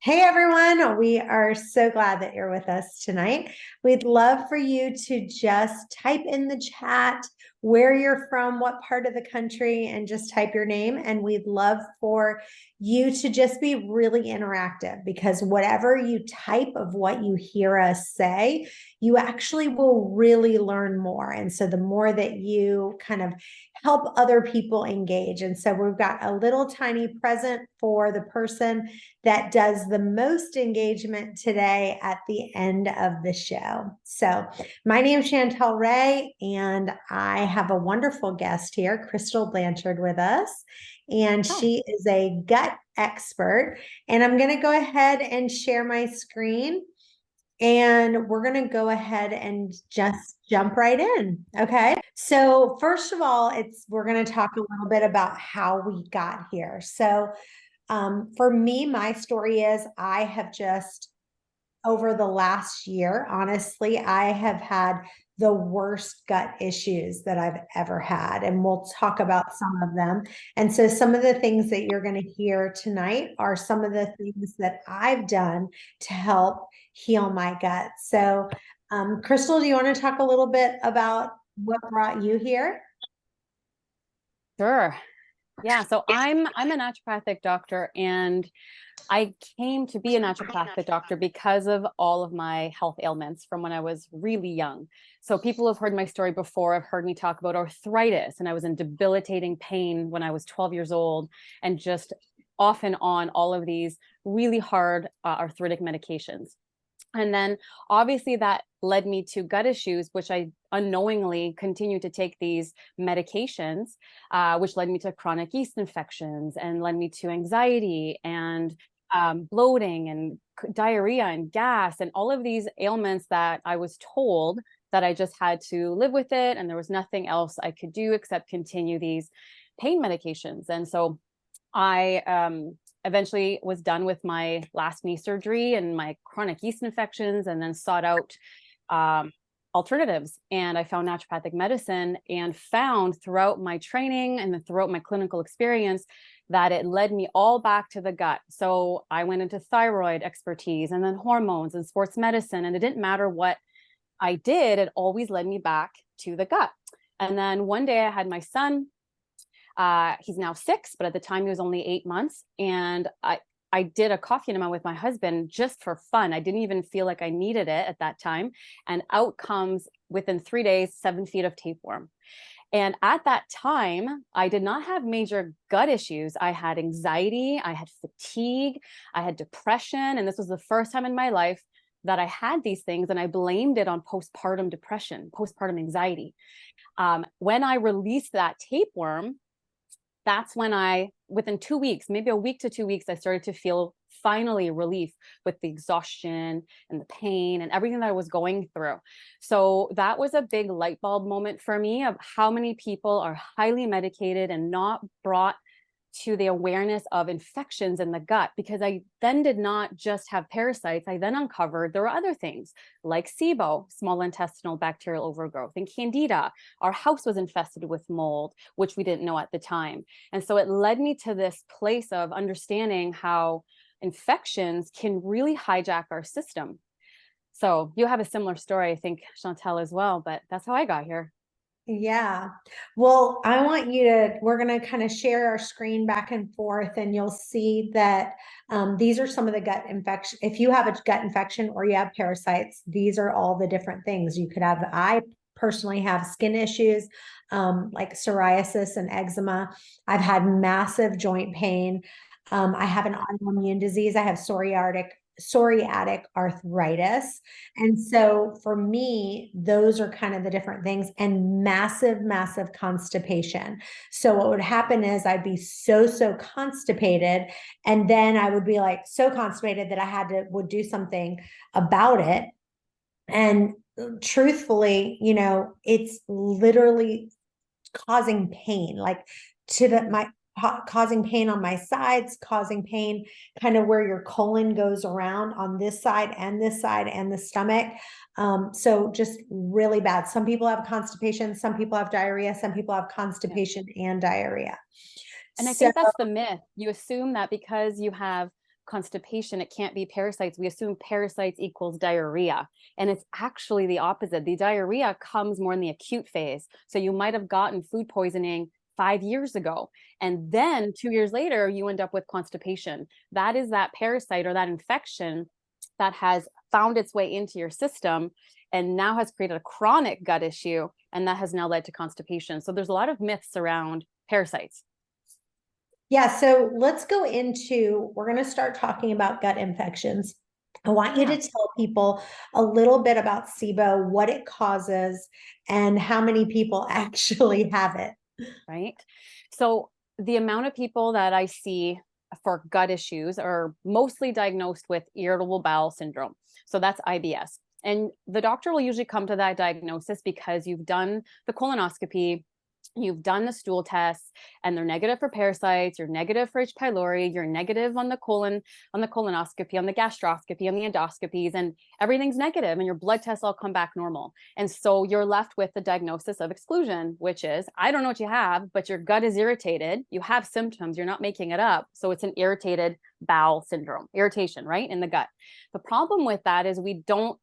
Hey everyone, we are so glad that you're with us tonight. We'd love for you to just type in the chat where you're from, what part of the country, and just type your name. And we'd love for you to just be really interactive because whatever you type of what you hear us say, you actually will really learn more. And so the more that you kind of help other people engage. And so we've got a little tiny present for the person that does the most engagement today at the end of the show. So, my name is Chantel Ray, and I have a wonderful guest here, Crystal Blanchard, with us. And Hi. she is a gut expert. And I'm going to go ahead and share my screen. And we're going to go ahead and just jump right in. Okay. So, first of all, we're going to talk a little bit about how we got here. So, for me, my story is I have just over the last year, honestly, I have had the worst gut issues that I've ever had. And we'll talk about some of them. And so, some of the things that you're going to hear tonight are some of the things that I've done to help heal my gut. So, Crystal, do you want to talk a little bit about what brought you here? Sure. Yeah, so I'm a naturopathic doctor, and I came to be a naturopathic doctor because of all of my health ailments from when I was really young. So people have heard my story before, have heard me talk about arthritis, and I was in debilitating pain when I was 12 years old, and just off and on all of these really hard arthritic medications. And then obviously that led me to gut issues, which I unknowingly continued to take these medications, which led me to chronic yeast infections and led me to anxiety and bloating and diarrhea and gas and all of these ailments that I was told that I just had to live with it. And there was nothing else I could do except continue these pain medications. And so I eventually was done with my last knee surgery and my chronic yeast infections, and then sought out alternatives. And I found naturopathic medicine and found throughout my training and throughout my clinical experience that it led me all back to the gut. So I went into thyroid expertise and then hormones and sports medicine. And it didn't matter what I did, it always led me back to the gut. And then one day I had my son. He's now 6, but at the time he was only 8 months. And I did a coffee enema with my husband just for fun. I didn't even feel like I needed it at that time. And out comes within 3 days, 7 feet of tapeworm. And at that time, I did not have major gut issues. I had anxiety, I had fatigue, I had depression. And this was the first time in my life that I had these things. And I blamed it on postpartum depression, postpartum anxiety. When I released that tapeworm, that's when within 2 weeks, maybe a week to 2 weeks, I started to feel finally relief with the exhaustion and the pain and everything that I was going through. So that was a big light bulb moment for me of how many people are highly medicated and not brought to the awareness of infections in the gut, because I then did not just have parasites. I then uncovered there were other things like SIBO, small intestinal bacterial overgrowth, and Candida. Our house was infested with mold, which we didn't know at the time. And so it led me to this place of understanding how infections can really hijack our system. So you have a similar story, I think, Chantel, as well, but that's how I got here. Yeah. Well, we're going to kind of share our screen back and forth, and you'll see that these are some of the gut infection. If you have a gut infection or you have parasites, these are all the different things you could have. I personally have skin issues like psoriasis and eczema. I've had massive joint pain. I have an autoimmune disease. I have psoriatic arthritis. And so for me, those are kind of the different things, and massive, massive constipation. So what would happen is I'd be so constipated. And then I would be like so constipated that would do something about it. And truthfully, it's literally causing pain, like causing pain on my sides, causing pain kind of where your colon goes around on this side and this side and the stomach. So just really bad. Some people have constipation, some people have diarrhea, some people have Yeah. constipation and diarrhea. And I So think that's the myth. You assume that because you have constipation, it can't be parasites. We assume parasites equals diarrhea, and it's actually the opposite. The diarrhea comes more in the acute phase. So you might have gotten food poisoning 5 years ago, and then 2 years later, you end up with constipation. That is that parasite or that infection that has found its way into your system and now has created a chronic gut issue, and that has now led to constipation. So there's a lot of myths around parasites. Yeah, so let's go into, we're going to start talking about gut infections. I want you to tell people a little bit about SIBO, what it causes, and how many people actually have it. Right. So the amount of people that I see for gut issues are mostly diagnosed with irritable bowel syndrome. So that's IBS. And the doctor will usually come to that diagnosis because you've done the colonoscopy, you've done the stool tests, and they're negative for parasites, you're negative for H. pylori, you're negative on the colon, on the colonoscopy, on the gastroscopy, on the endoscopies, and everything's negative, and your blood tests all come back normal. And so you're left with the diagnosis of exclusion, which is, I don't know what you have, but your gut is irritated. You have symptoms, you're not making it up. So it's an irritated bowel syndrome, irritation, right, in the gut. The problem with that is we don't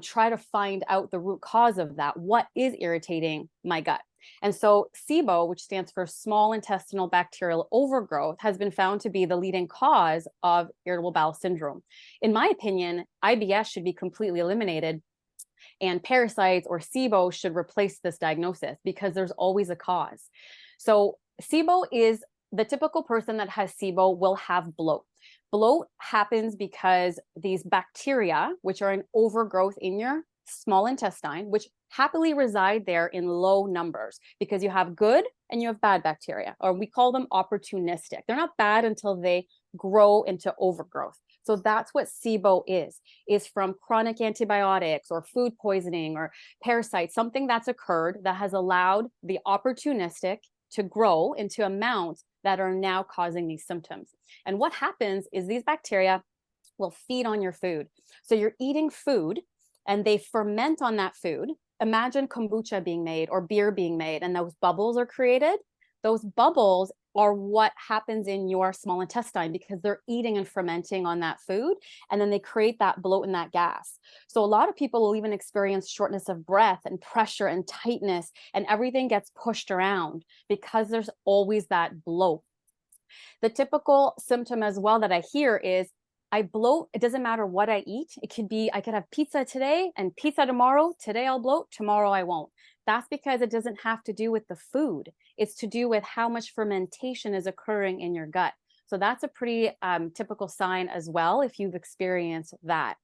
try to find out the root cause of that. What is irritating my gut? And so SIBO, which stands for small intestinal bacterial overgrowth, has been found to be the leading cause of irritable bowel syndrome. In my opinion, IBS should be completely eliminated, and parasites or SIBO should replace this diagnosis because there's always a cause. So SIBO is, the typical person that has SIBO will have bloat. Bloat happens because these bacteria, which are an overgrowth in your small intestine, which happily reside there in low numbers, because you have good and you have bad bacteria, or we call them opportunistic. They're not bad until they grow into overgrowth. So that's what SIBO is from chronic antibiotics or food poisoning or parasites, something that's occurred that has allowed the opportunistic to grow into amounts that are now causing these symptoms. And what happens is these bacteria will feed on your food. So you're eating food and they ferment on that food. Imagine kombucha being made or beer being made, and those bubbles are created. Those bubbles are what happens in your small intestine because they're eating and fermenting on that food, and then they create that bloat and that gas. So a lot of people will even experience shortness of breath and pressure and tightness, and everything gets pushed around because there's always that bloat. The typical symptom as well that I hear is, I bloat. It doesn't matter what I eat. It could be, I could have pizza today and pizza tomorrow. Today I'll bloat, tomorrow I won't. That's because it doesn't have to do with the food. It's to do with how much fermentation is occurring in your gut. So that's a pretty typical sign as well if you've experienced that.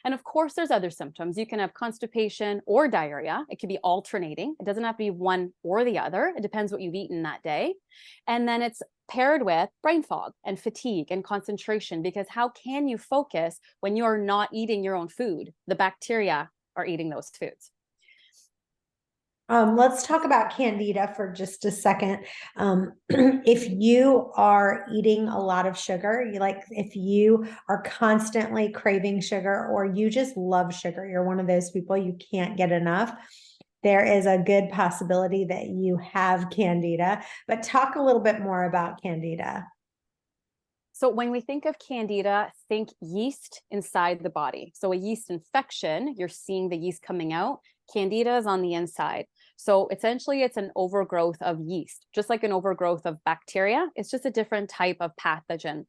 And of course, there's other symptoms. You can have constipation or diarrhea. It could be alternating. It doesn't have to be one or the other. It depends what you've eaten that day. And then it's paired with brain fog and fatigue and concentration, because how can you focus when you are not eating your own food? The bacteria are eating those foods. Let's talk about candida for just a second. If you are eating a lot of sugar, if you are constantly craving sugar, or you just love sugar, you're one of those people, you can't get enough, there is a good possibility that you have candida. But talk a little bit more about candida. So when we think of candida, think yeast inside the body. So a yeast infection, you're seeing the yeast coming out. Candida is on the inside. So essentially it's an overgrowth of yeast, just like an overgrowth of bacteria. It's just a different type of pathogen.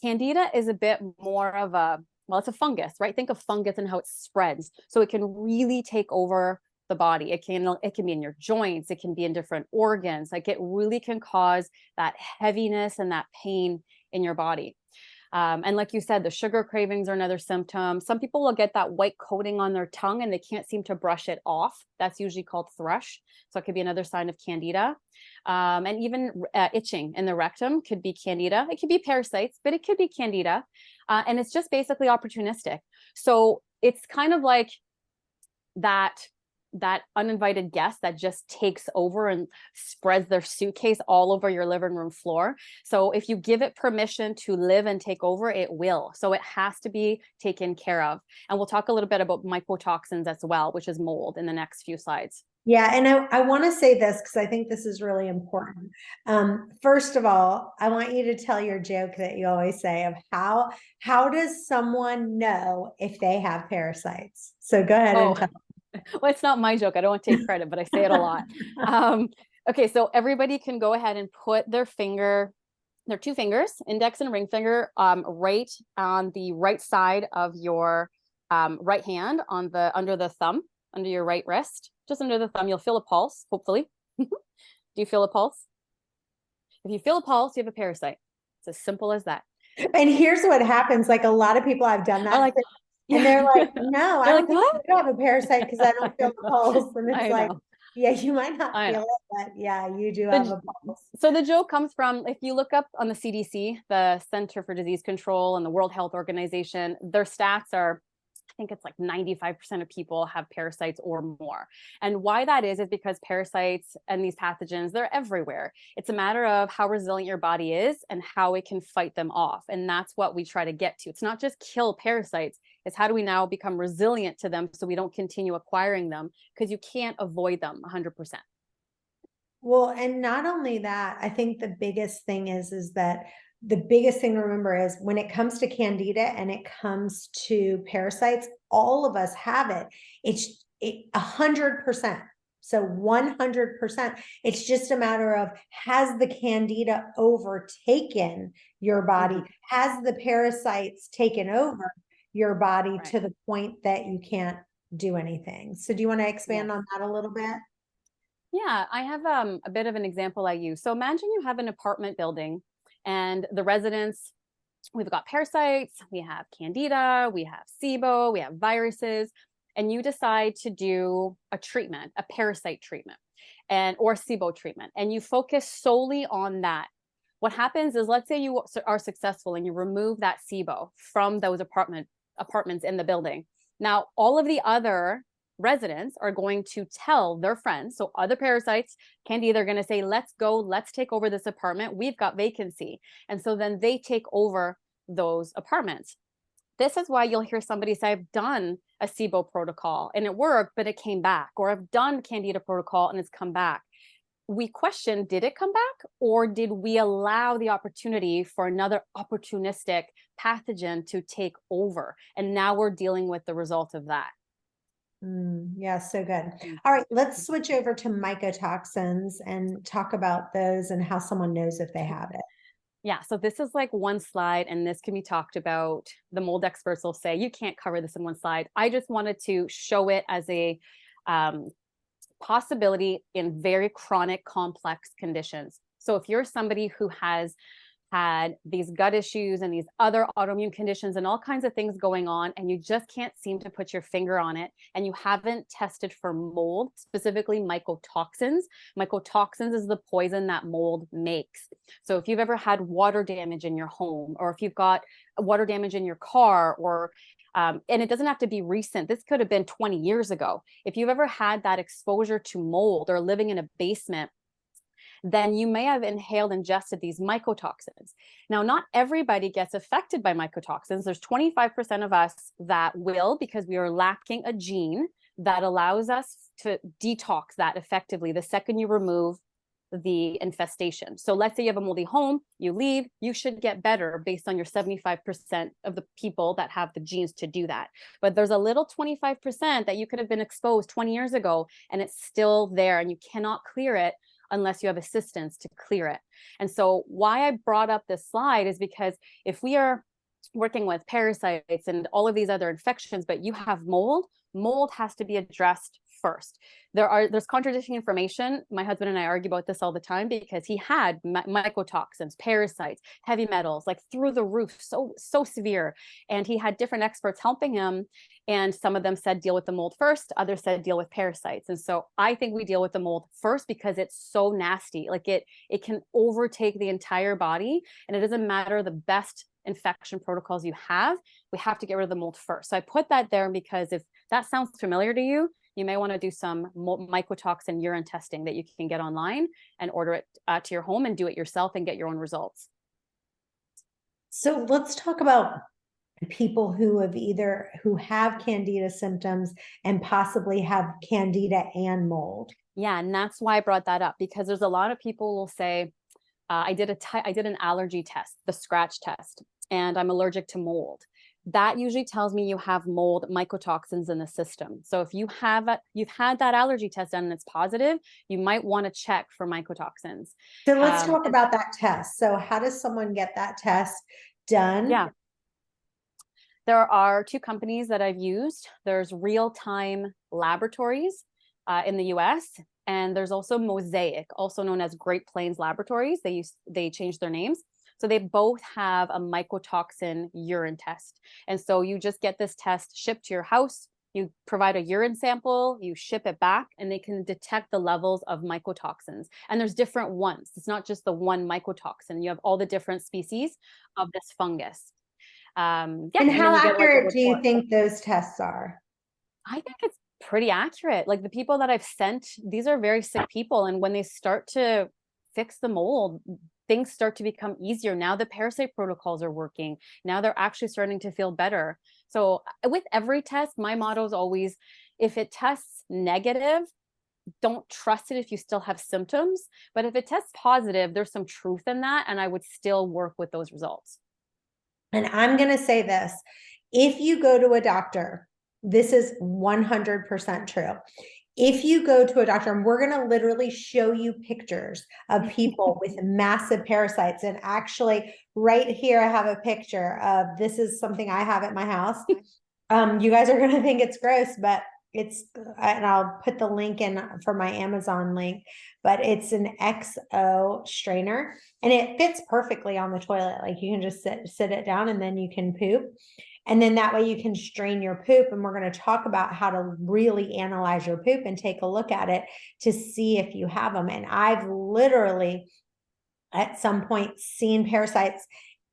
Candida is a bit more of a, well, it's a fungus, right? Think of fungus and how it spreads. So it can really take over the body. It can be in your joints. It can be in different organs. Like, it really can cause that heaviness and that pain in your body. And like you said, the sugar cravings are another symptom. Some people will get that white coating on their tongue and they can't seem to brush it off. That's usually called thrush. So it could be another sign of candida. And even itching in the rectum could be candida. It could be parasites, but it could be candida. And it's just basically opportunistic. So it's kind of like that uninvited guest that just takes over and spreads their suitcase all over your living room floor. So if you give it permission to live and take over, it will. So it has to be taken care of. And we'll talk a little bit about mycotoxins as well, which is mold, in the next few slides. Yeah, and I want to say this because I think this is really important. First of all, I want you to tell your joke that you always say of how does someone know if they have parasites? So go ahead and Oh, tell. well, it's not my joke. I don't want to take credit, but I say it a lot. Okay, so everybody can go ahead and put their two fingers, index and ring finger, right on the right side of your right hand under the thumb, under your right wrist, just under the thumb. You'll feel a pulse, hopefully. Do you feel a pulse? If you feel a pulse, you have a parasite. It's as simple as that. And here's what happens. Like a lot of people I've done I that like, to, and yeah. they're like, no, I They're like, don't think what? I do have a parasite because I don't feel the pulse. And it's I like, know. yeah, you might not I feel know. it, but yeah, you do have The, a pulse. so the joke comes from, if you look up on the CDC, the Center for Disease Control and the World Health Organization, their stats are, I think it's like 95% of people have parasites or more. And why that is because parasites and these pathogens, they're everywhere. It's a matter of how resilient your body is and how it can fight them off. And that's what we try to get to. It's not just kill parasites, it's how do we now become resilient to them so we don't continue acquiring them, because you can't avoid them 100%. Well, and not only that, I think the biggest thing is that the biggest thing to remember is when it comes to candida and it comes to parasites, all of us have it. It's 100%. So 100%. It's just a matter of, has the candida overtaken your body? Mm-hmm. Has the parasites taken over your body Right. to the point that you can't do anything? So do you want to expand Yes. on that a little bit? Yeah, I have a bit of an example I use. So imagine you have an apartment building and the residents, we've got parasites, we have candida, we have SIBO, we have viruses, and you decide to do a treatment, a parasite treatment, or SIBO treatment, and you focus solely on that. What happens is, let's say you are successful and you remove that SIBO from those apartments in the building. Now, all of the other residents are going to tell their friends. So other parasites, candida, are going to say, let's go, let's take over this apartment. We've got vacancy. And so then they take over those apartments. This is why you'll hear somebody say, I've done a SIBO protocol and it worked, but it came back, or I've done candida protocol and it's come back. We question, did it come back, or did we allow the opportunity for another opportunistic pathogen to take over? And now we're dealing with the result of that. Yeah, so good. All right, let's switch over to mycotoxins and talk about those and how someone knows if they have it. Yeah, so this is like one slide, and this can be talked about. The mold experts will say, you can't cover this in one slide. I just wanted to show it as a possibility in very chronic, complex conditions. So if you're somebody who has had these gut issues and these other autoimmune conditions and all kinds of things going on, and you just can't seem to put your finger on it, and you haven't tested for mold, specifically mycotoxins. Mycotoxins is the poison that mold makes. So if you've ever had water damage in your home, or if you've got water damage in your car, or and it doesn't have to be recent. This could have been 20 years ago. If you've ever had that exposure to mold or living in a basement, then you may have ingested these mycotoxins. Now, not everybody gets affected by mycotoxins. There's 25% of us that will, because we are lacking a gene that allows us to detox that effectively the second you remove the infestation. So let's say you have a moldy home, you leave, you should get better based on your 75% of the people that have the genes to do that. But there's a little 25% that you could have been exposed 20 years ago and it's still there, and you cannot clear it unless you have assistance to clear it. And so why I brought up this slide is because if we are working with parasites and all of these other infections, but you have mold has to be addressed first. There's contradicting information. My husband and I argue about this all the time because he had mycotoxins, parasites, heavy metals, like through the roof, so severe. And he had different experts helping him. And some of them said, deal with the mold first. Others said, deal with parasites. And so I think we deal with the mold first because it's so nasty. Like it can overtake the entire body. And it doesn't matter the best infection protocols you have, we have to get rid of the mold first. So I put that there because if that sounds familiar to you, you may want to do some mycotoxin urine testing that you can get online and order it to your home and do it yourself and get your own results. So let's talk about people who have candida symptoms and possibly have candida and mold. Yeah, and that's why I brought that up, because there's a lot of people will say, I did an allergy test, the scratch test, and I'm allergic to mold. That usually tells me you have mold mycotoxins in the system. So if you've had that allergy test done and it's positive, you might want to check for mycotoxins. So let's talk about that test. So how does someone get that test done? Yeah. There are two companies that I've used. There's Real Time Laboratories in the US, and there's also Mosaic, also known as Great Plains Laboratories. They changed their names. So they both have a mycotoxin urine test. And so you just get this test shipped to your house. You provide a urine sample, you ship it back, and they can detect the levels of mycotoxins. And there's different ones. It's not just the one mycotoxin. You have all the different species of this fungus. And how accurate do you think those tests are? I think it's pretty accurate. Like the people that I've sent, these are very sick people. And when they start to fix the mold, things start to become easier. Now the parasite protocols are working. Now they're actually starting to feel better. So with every test, my motto is always, if it tests negative, don't trust it if you still have symptoms. But if it tests positive, there's some truth in that. And I would still work with those results. And I'm going to say this, if you go to a doctor, this is 100% true. If you go to a doctor, and we're going to literally show you pictures of people with massive parasites. And actually right here, I have a picture of, this is something I have at my house. You guys are going to think it's gross, but and I'll put the link in for my Amazon link, but it's an XO strainer and it fits perfectly on the toilet. Like you can just sit it down and then you can poop. And then that way you can strain your poop. And we're going to talk about how to really analyze your poop and take a look at it to see if you have them. And I've literally at some point seen parasites,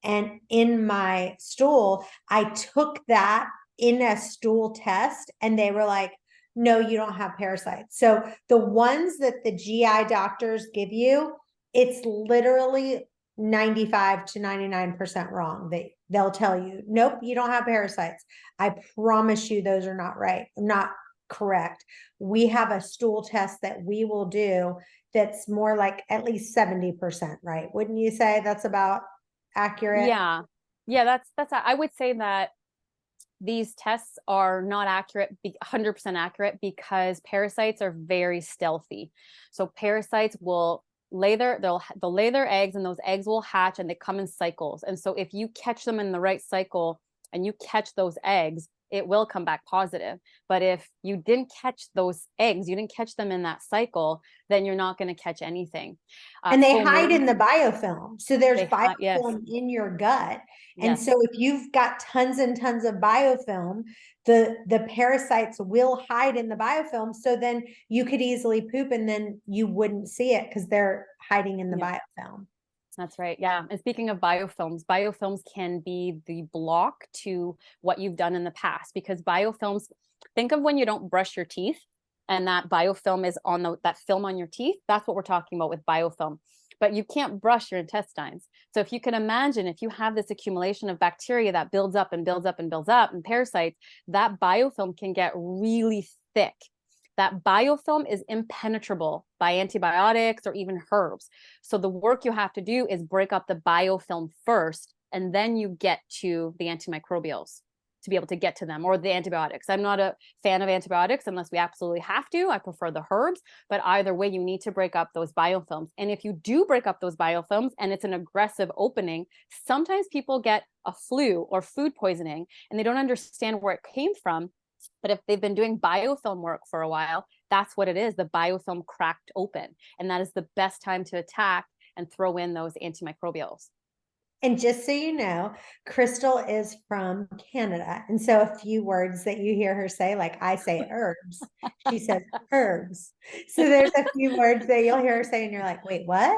and in my stool, I took that in a stool test and they were like, no, you don't have parasites. So the ones that the GI doctors give you, it's literally 95 to 99% wrong. They'll tell you, nope, you don't have parasites. I promise you those are not right, not correct. We have a stool test that we will do that's more like at least 70% right. Wouldn't you say that's about accurate? Yeah, that's I would say that these tests are not accurate, 100% accurate, because parasites are very stealthy. So parasites will they'll lay their eggs, and those eggs will hatch, and they come in cycles. And so if you catch them in the right cycle and you catch those eggs, it will come back positive. But if you didn't catch those eggs, you didn't catch them in that cycle, then you're not going to catch anything. And they hide in the biofilm. So there's biofilm yes. in your gut. And Yes. so if you've got tons and tons of biofilm, the parasites will hide in the biofilm. So then you could easily poop and then you wouldn't see it because they're hiding in the biofilm. That's right. Yeah. And speaking of biofilms can be the block to what you've done in the past, because biofilms, think of when you don't brush your teeth and that biofilm is on that film on your teeth. That's what we're talking about with biofilm. But you can't brush your intestines. So if you can imagine, if you have this accumulation of bacteria that builds up and builds up and builds up, and parasites, that biofilm can get really thick. That biofilm is impenetrable by antibiotics or even herbs. So the work you have to do is break up the biofilm first, and then you get to the antimicrobials to be able to get to them, or the antibiotics. I'm not a fan of antibiotics unless we absolutely have to. I prefer the herbs, but either way, you need to break up those biofilms. And if you do break up those biofilms and it's an aggressive opening, sometimes people get a flu or food poisoning and they don't understand where it came from. But if they've been doing biofilm work for a while, that's what it is. The biofilm cracked open. And that is the best time to attack and throw in those antimicrobials. And just so you know, Crystal is from Canada. And so a few words that you hear her say, like I say herbs, she says herbs. So there's a few words that you'll hear her say and you're like, wait, what?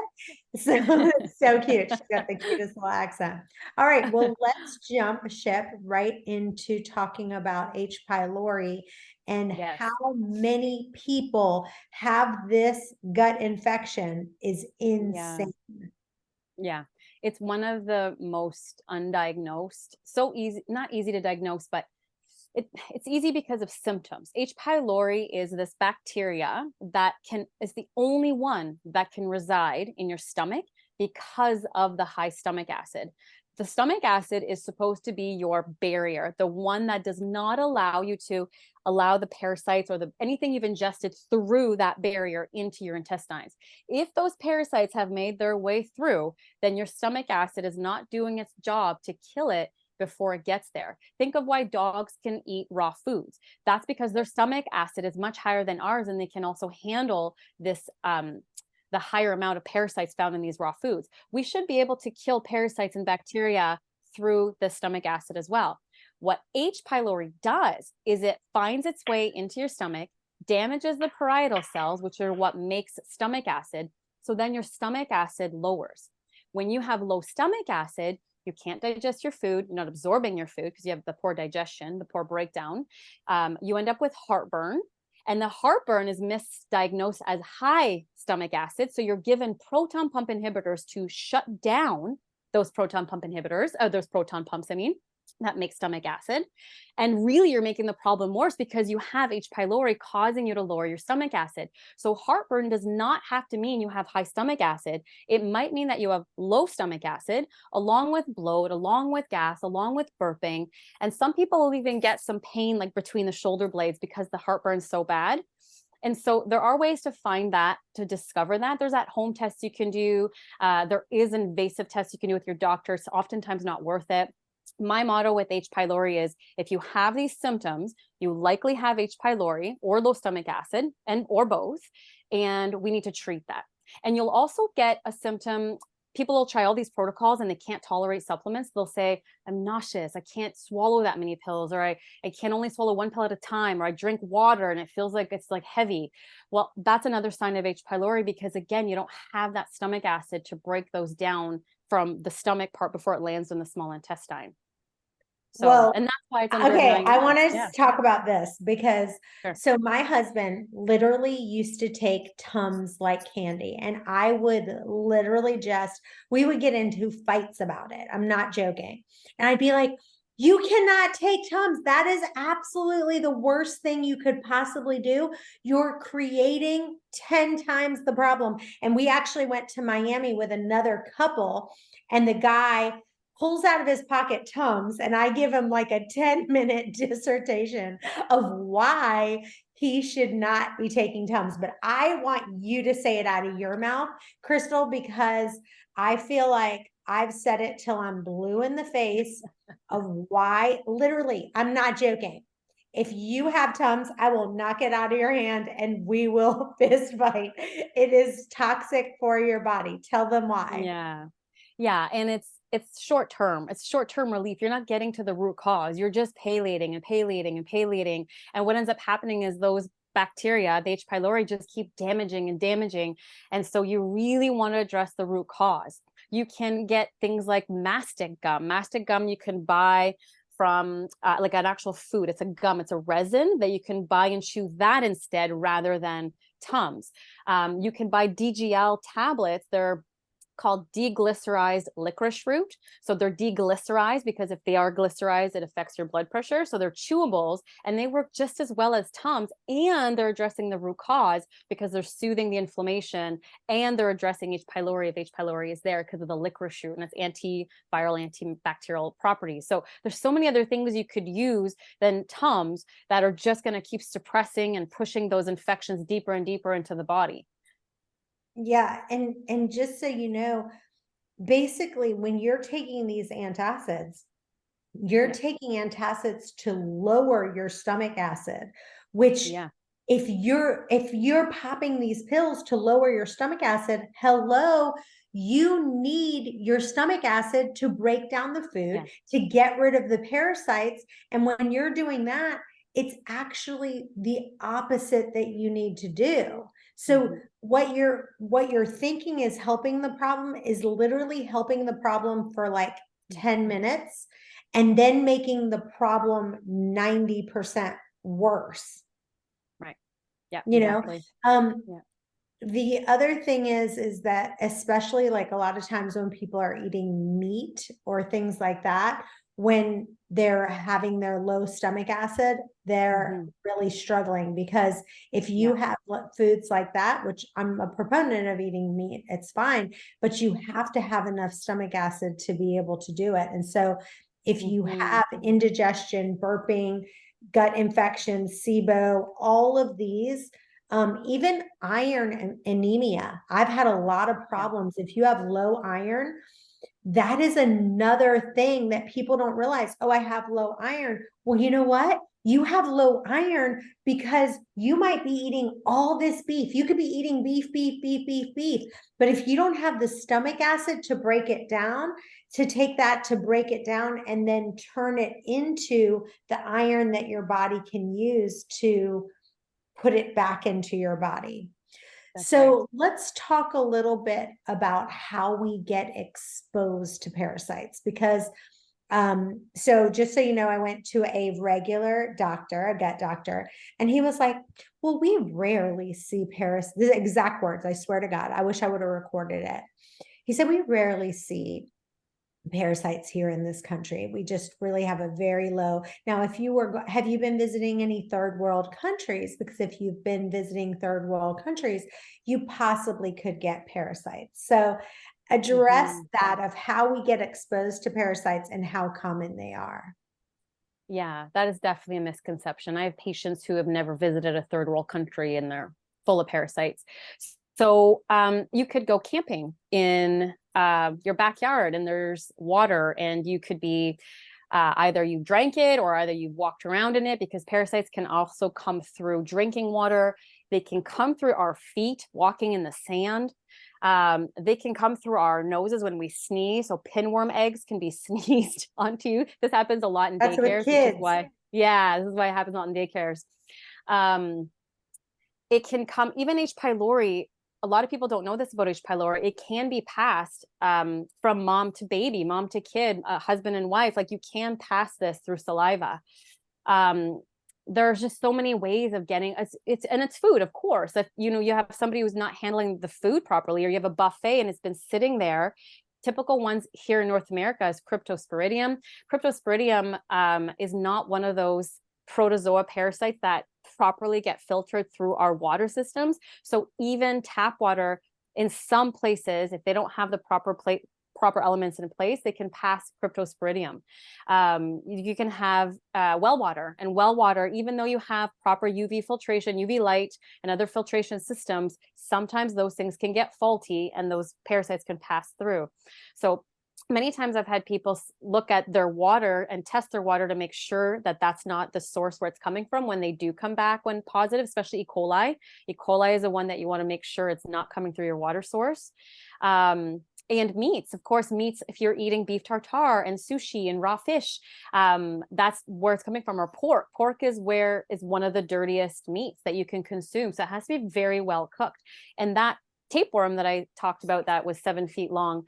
So it's so cute. She's got the cutest little accent. All right, well, let's jump ship right into talking H. pylori and how many people have this gut infection is insane. Yeah. It's one of the most undiagnosed, so easy, not easy to diagnose, but it's easy because of symptoms. H. pylori is this bacteria that is the only one that can reside in your stomach because of the high stomach acid. The stomach acid is supposed to be your barrier, the one that does not allow you to allow the parasites or anything you've ingested through that barrier into your intestines. If those parasites have made their way through, then your stomach acid is not doing its job to kill it before it gets there. Think of why dogs can eat raw foods. That's because their stomach acid is much higher than ours, and they can also handle this the higher amount of parasites found in these raw foods. We should be able to kill parasites and bacteria through the stomach acid as well. What H. pylori does is it finds its way into your stomach, damages the parietal cells, which are what makes stomach acid. So then your stomach acid lowers. When you have low stomach acid, you can't digest your food, you're not absorbing your food because you have the poor digestion, the poor breakdown. You end up with heartburn. And the heartburn is misdiagnosed as high stomach acid. So you're given proton pump inhibitors to shut down those proton pump inhibitors, those proton pumps, that make stomach acid. And really, you're making the problem worse because you have H. pylori causing you to lower your stomach acid. So heartburn does not have to mean you have high stomach acid. It might mean that you have low stomach acid, along with bloat, along with gas, along with burping. And some people will even get some pain like between the shoulder blades because the heartburn's so bad. And so there are ways to find that, to discover that. There's at-home tests you can do. There is invasive tests you can do with your doctor. It's oftentimes not worth it. My motto with H. pylori is if you have these symptoms, you likely have H. pylori or low stomach acid or both, and we need to treat that. And you'll also get a symptom. People will try all these protocols and they can't tolerate supplements. They'll say, I'm nauseous. I can't swallow that many pills, or I can only swallow one pill at a time, or I drink water and it feels like it's like heavy. Well, that's another sign of H. pylori because again, you don't have that stomach acid to break those down from the stomach part before it lands in the small intestine. So, Well, and that's why it's okay, I want underdiagnosed. to Yeah, talk about this because sure. so my husband literally used to take Tums like candy, and I would literally we would get into fights about it. I'm not joking. And I'd be like, you cannot take Tums. That is absolutely the worst thing you could possibly do. You're creating 10 times the problem. And we actually went to Miami with another couple, and the guy pulls out of his pocket Tums, and I give him like a 10-minute dissertation of why he should not be taking Tums. But I want you to say it out of your mouth, Crystal, because I feel like I've said it till I'm blue in the face of why. Literally, I'm not joking. If you have Tums, I will knock it out of your hand and we will fist fight. It is toxic for your body. Tell them why. Yeah. Yeah. And it's short term. It's short term relief. You're not getting to the root cause. You're just palating and palating and palating. And what ends up happening is those bacteria, the H. pylori, just keep damaging and damaging. And so you really want to address the root cause. You can get things like mastic gum. Mastic gum you can buy from like an actual food. It's a gum. It's a resin that you can buy and chew that instead rather than Tums. You can buy DGL tablets. They're called deglycerized licorice root. So they're deglycerized because if they are glycerized, it affects your blood pressure. So they're chewables and they work just as well as Tums, and they're addressing the root cause because they're soothing the inflammation, and they're addressing H. pylori if H. pylori is there because of the licorice root and its antiviral, antibacterial properties. So there's so many other things you could use than Tums that are just going to keep suppressing and pushing those infections deeper and deeper into the body. Yeah, and just so you know, basically when you're taking these antacids, you're taking antacids to lower your stomach acid, which if you're popping these pills to lower your stomach acid, hello, you need your stomach acid to break down the food, to get rid of the parasites. And when you're doing that, it's actually the opposite that you need to do. So what you're thinking is helping the problem is literally helping the problem for like 10 minutes and then making the problem 90% worse. Right. Yeah, You exactly. know, The other thing is that especially like a lot of times when people are eating meat or things like that, when they're having their low stomach acid, they're Mhm. really struggling because if you Yeah. have foods like that, which I'm a proponent of eating meat, it's fine, but you have to have enough stomach acid to be able to do it. And so if you Mhm. have indigestion, burping, gut infections, SIBO, all of these, even iron and anemia. I've had a lot of Yeah. problems. If you have low iron, that is another thing that people don't realize. Oh, I have low iron. Well, you know what? You have low iron because you might be eating all this beef. You could be eating beef, beef, beef, beef, beef. But if you don't have the stomach acid to break it down, to take that to break it down and then turn it into the iron that your body can use to put it back into your body. That's right. So let's talk a little bit about how we get exposed to parasites because so just so you know, I went to a regular doctor, a gut doctor, and he was like, well, we rarely see the exact words, I swear to God, I wish I would have recorded it. He said, we rarely see parasites here in this country. We just really have a very low. Now, if you were, have you been visiting any third world countries? Because if you've been visiting third world countries, you possibly could get parasites. So address Mhm. that of how we get exposed to parasites and how common they are. Yeah, that is definitely a misconception. I have patients who have never visited a third world country and they're full of parasites. So you could go camping in your backyard and there's water, and you could be either you drank it or either you walked around in it, because parasites can also come through drinking water. They can come through our feet walking in the sand. They can come through our noses when we sneeze. So pinworm eggs can be sneezed onto. This happens a lot in That's with daycares, which is kids. why, yeah, this is why it happens a lot in daycares. Um, it can come, even H. pylori. A lot of people don't know this about H. pylori. It can be passed from mom to baby, mom to kid, husband and wife. Like, you can pass this through saliva. Um, there's just so many ways of getting it's food, of course. If you have somebody who's not handling the food properly, or you have a buffet and it's been sitting there. Typical ones here in North America is cryptosporidium. Cryptosporidium is not one of those protozoa parasites that properly get filtered through our water systems. So even tap water, in some places, if they don't have the proper elements in place, they can pass cryptosporidium. You can have well water, and well water, even though you have proper UV filtration, UV light, and other filtration systems, sometimes those things can get faulty and those parasites can pass through. So many times I've had people look at their water and test their water to make sure that that's not the source where it's coming from when they do come back when positive, especially E. coli. E. coli is the one that you want to make sure it's not coming through your water source. And meats, of course, meats, if you're eating beef tartare and sushi and raw fish, that's where it's coming from. Or pork is one of the dirtiest meats that you can consume. So it has to be very well cooked. And that tapeworm that I talked about that was 7 feet long,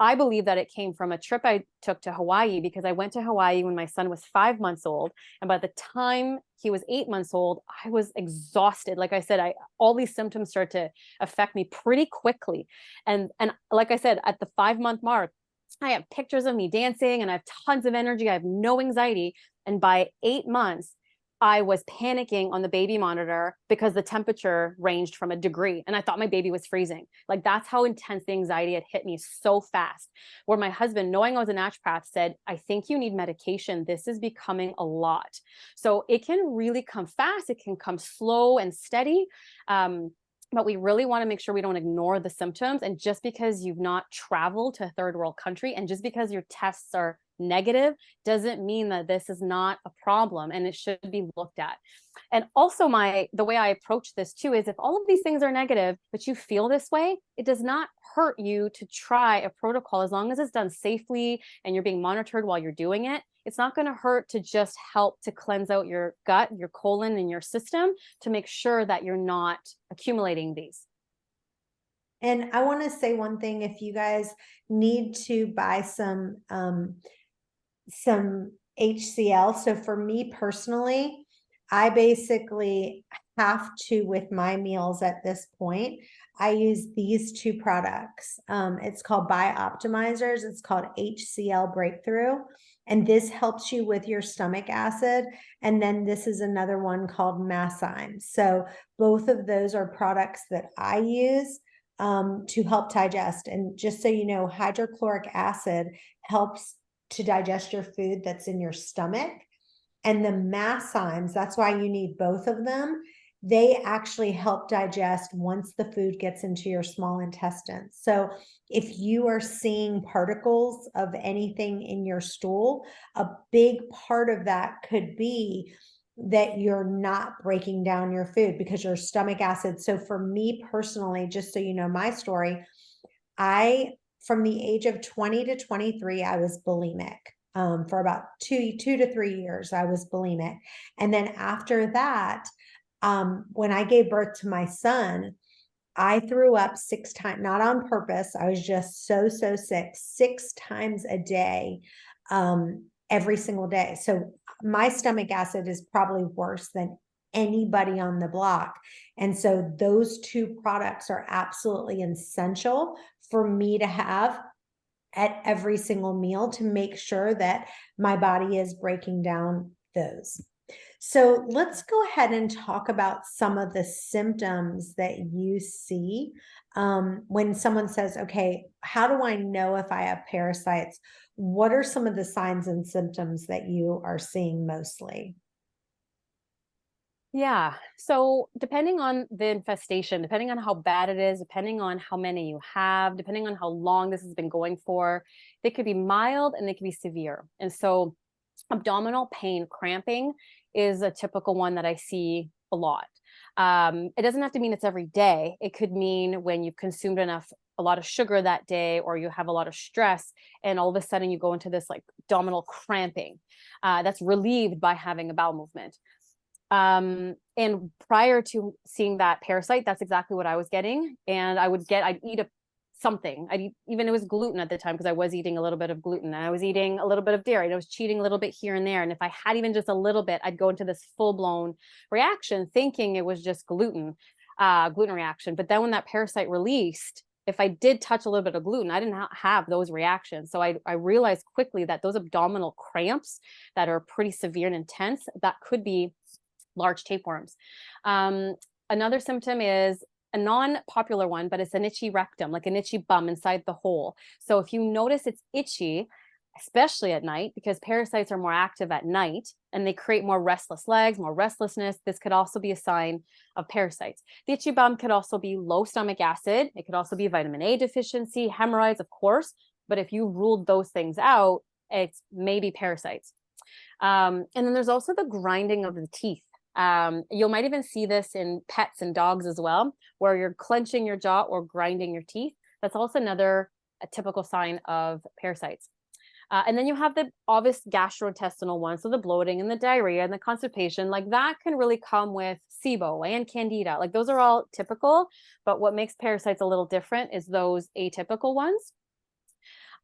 I believe that it came from a trip I took to Hawaii, because I went to Hawaii when my son was 5 months old. And by the time he was 8 months old, I was exhausted. Like I said, all these symptoms started to affect me pretty quickly. And like I said, at the 5 month mark, I have pictures of me dancing and I have tons of energy. I have no anxiety. And by 8 months, I was panicking on the baby monitor because the temperature ranged from a degree and I thought my baby was freezing. Like, that's how intense the anxiety had hit me so fast. Where my husband, knowing I was a naturopath, said, I think you need medication. This is becoming a lot. So it can really come fast. It can come slow and steady. But we really want to make sure we don't ignore the symptoms. And just because you've not traveled to a third world country and just because your tests are negative doesn't mean that this is not a problem and it should be looked at. And also the way I approach this too is, if all of these things are negative, but you feel this way, it does not hurt you to try a protocol as long as it's done safely and you're being monitored while you're doing it. It's not going to hurt to just help to cleanse out your gut, your colon, and your system to make sure that you're not accumulating these. And I want to say one thing, if you guys need to buy some HCl. So for me personally, I basically have to, with my meals at this point, I use these two products. It's called Bioptimizers. It's called HCL Breakthrough. And this helps you with your stomach acid. And then this is another one called Massime. So both of those are products that I use to help digest. And just so you know, hydrochloric acid helps to digest your food that's in your stomach. And the masszymes, that's why you need both of them. They actually help digest once the food gets into your small intestine. So if you are seeing particles of anything in your stool, a big part of that could be that you're not breaking down your food because your stomach acid. So for me personally, just so you know my story, from the age of 20 to 23, I was bulimic. For about two to 3 years, I was bulimic. And then after that, when I gave birth to my son, I threw up 6 times, not on purpose. I was just so sick, 6 times a day, every single day. So my stomach acid is probably worse than anybody on the block. And so those two products are absolutely essential for me to have at every single meal to make sure that my body is breaking down those. So let's go ahead and talk about some of the symptoms that you see when someone says, okay, how do I know if I have parasites? What are some of the signs and symptoms that you are seeing mostly? Yeah. So depending on the infestation, depending on how bad it is, depending on how many you have, depending on how long this has been going for, they could be mild and they could be severe. And so abdominal pain, cramping is a typical one that I see a lot. It doesn't have to mean it's every day. It could mean when you've consumed a lot of sugar that day, or you have a lot of stress, and all of a sudden you go into this like abdominal cramping that's relieved by having a bowel movement. And prior to seeing that parasite, that's exactly what I was getting. And I'd eat something. Even it was gluten at the time, because I was eating a little bit of gluten, and I was eating a little bit of dairy, and I was cheating a little bit here and there. And if I had even just a little bit, I'd go into this full blown reaction thinking it was just gluten reaction. But then when that parasite released, if I did touch a little bit of gluten, I didn't have those reactions. So I realized quickly that those abdominal cramps that are pretty severe and intense, that could be large tapeworms. Another symptom is a non-popular one, but it's an itchy rectum, like an itchy bum inside the hole. So if you notice it's itchy, especially at night, because parasites are more active at night and they create more restless legs, more restlessness, this could also be a sign of parasites. The itchy bum could also be low stomach acid. It could also be vitamin A deficiency, hemorrhoids, of course. But if you ruled those things out, it's maybe parasites. And then there's also the grinding of the teeth. You might even see this in pets and dogs as well, where you're clenching your jaw or grinding your teeth. That's also a typical sign of parasites. And then you have the obvious gastrointestinal ones, so the bloating and the diarrhea and the constipation. Like that can really come with SIBO and Candida. Like those are all typical, but what makes parasites a little different is those atypical ones.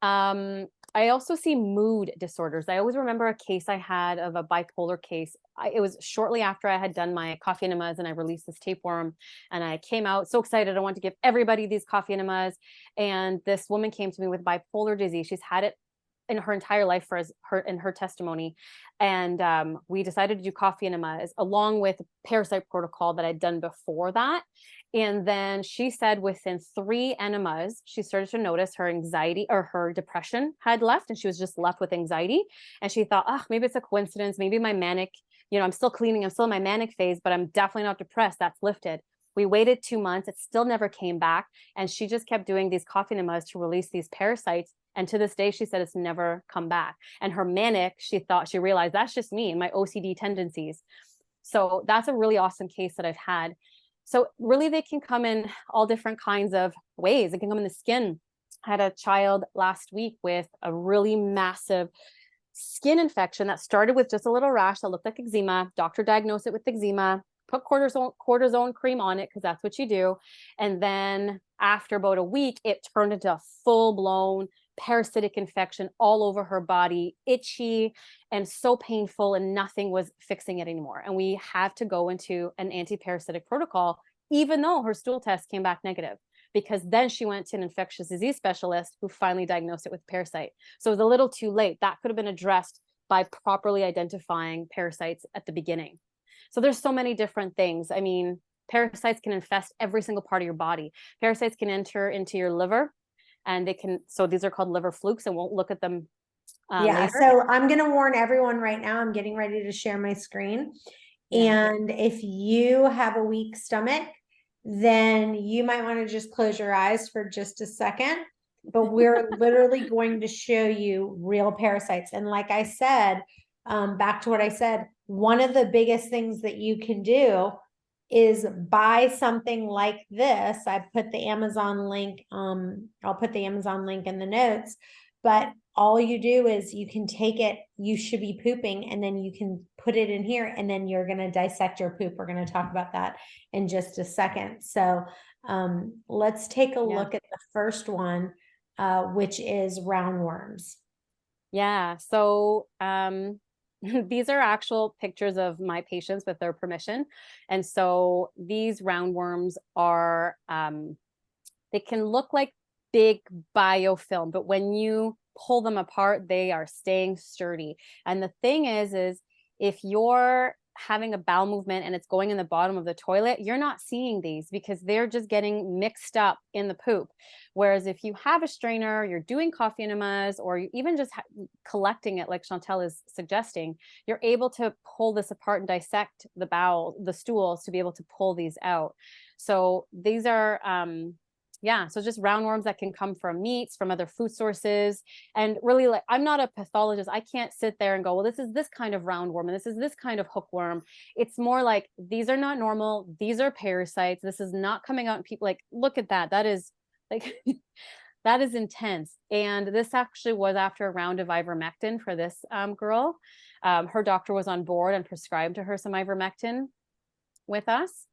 I also see mood disorders. I always remember a case I had of a bipolar case. It was shortly after I had done my coffee enemas and I released this tapeworm, and I came out so excited. I wanted to give everybody these coffee enemas. And this woman came to me with bipolar disease. She's had it in her entire life in her testimony. And we decided to do coffee enemas along with a parasite protocol that I'd done before that. And then she said within 3 enemas, she started to notice her anxiety or her depression had left, and she was just left with anxiety. And she thought, oh, maybe it's a coincidence. Maybe my manic, I'm still cleaning. I'm still in my manic phase, but I'm definitely not depressed. That's lifted. We waited 2 months. It still never came back. And she just kept doing these coffee enemas to release these parasites. And to this day, she said it's never come back. And her manic, she realized that's just me and my OCD tendencies. So that's a really awesome case that I've had. So really they can come in all different kinds of ways. It can come in the skin. I had a child last week with a really massive skin infection that started with just a little rash that looked like eczema. Doctor diagnosed it with eczema, put cortisone cream on it because that's what you do. And then after about a week, it turned into a full-blown parasitic infection all over her body, itchy and so painful, and nothing was fixing it anymore. And we have to go into an anti-parasitic protocol, even though her stool test came back negative, because then she went to an infectious disease specialist who finally diagnosed it with parasite. So it was a little too late. That could have been addressed by properly identifying parasites at the beginning. So there's so many different things. I mean, parasites can infest every single part of your body. Parasites can enter into your liver, and they can, so these are called liver flukes, and we'll look at them Yeah, later. so I'm going to warn everyone right now, I'm getting ready to share my screen. Yeah. And if you have a weak stomach, then you might want to just close your eyes for just a second. But we're literally going to show you real parasites. And like I said, back to what I said, one of the biggest things that you can do is buy something like this. I put the Amazon link, I'll put the Amazon link in the notes, but all you do is you can take it, you should be pooping, and then you can put it in here, and then you're going to dissect your poop. We're going to talk about that in just a second. So let's take a look at the first one, which is roundworms. Yeah. So these are actual pictures of my patients with their permission. And so these roundworms are, they can look like big biofilm, but when you pull them apart, they are staying sturdy. And the thing is if you're having a bowel movement and it's going in the bottom of the toilet, you're not seeing these because they're just getting mixed up in the poop. Whereas if you have a strainer, you're doing coffee enemas, or you even just collecting it like Chantel is suggesting, you're able to pull this apart and dissect the bowel, the stools, to be able to pull these out. So these are yeah, so just roundworms that can come from meats, from other food sources. And really, like, I'm not a pathologist. I can't sit there and go, well, this is this kind of roundworm and this is this kind of hookworm. It's more like, these are not normal. These are parasites. This is not coming out in people. Like, look at that. That is like, that is intense. And this actually was after a round of ivermectin for this girl. Her doctor was on board and prescribed to her some ivermectin with us.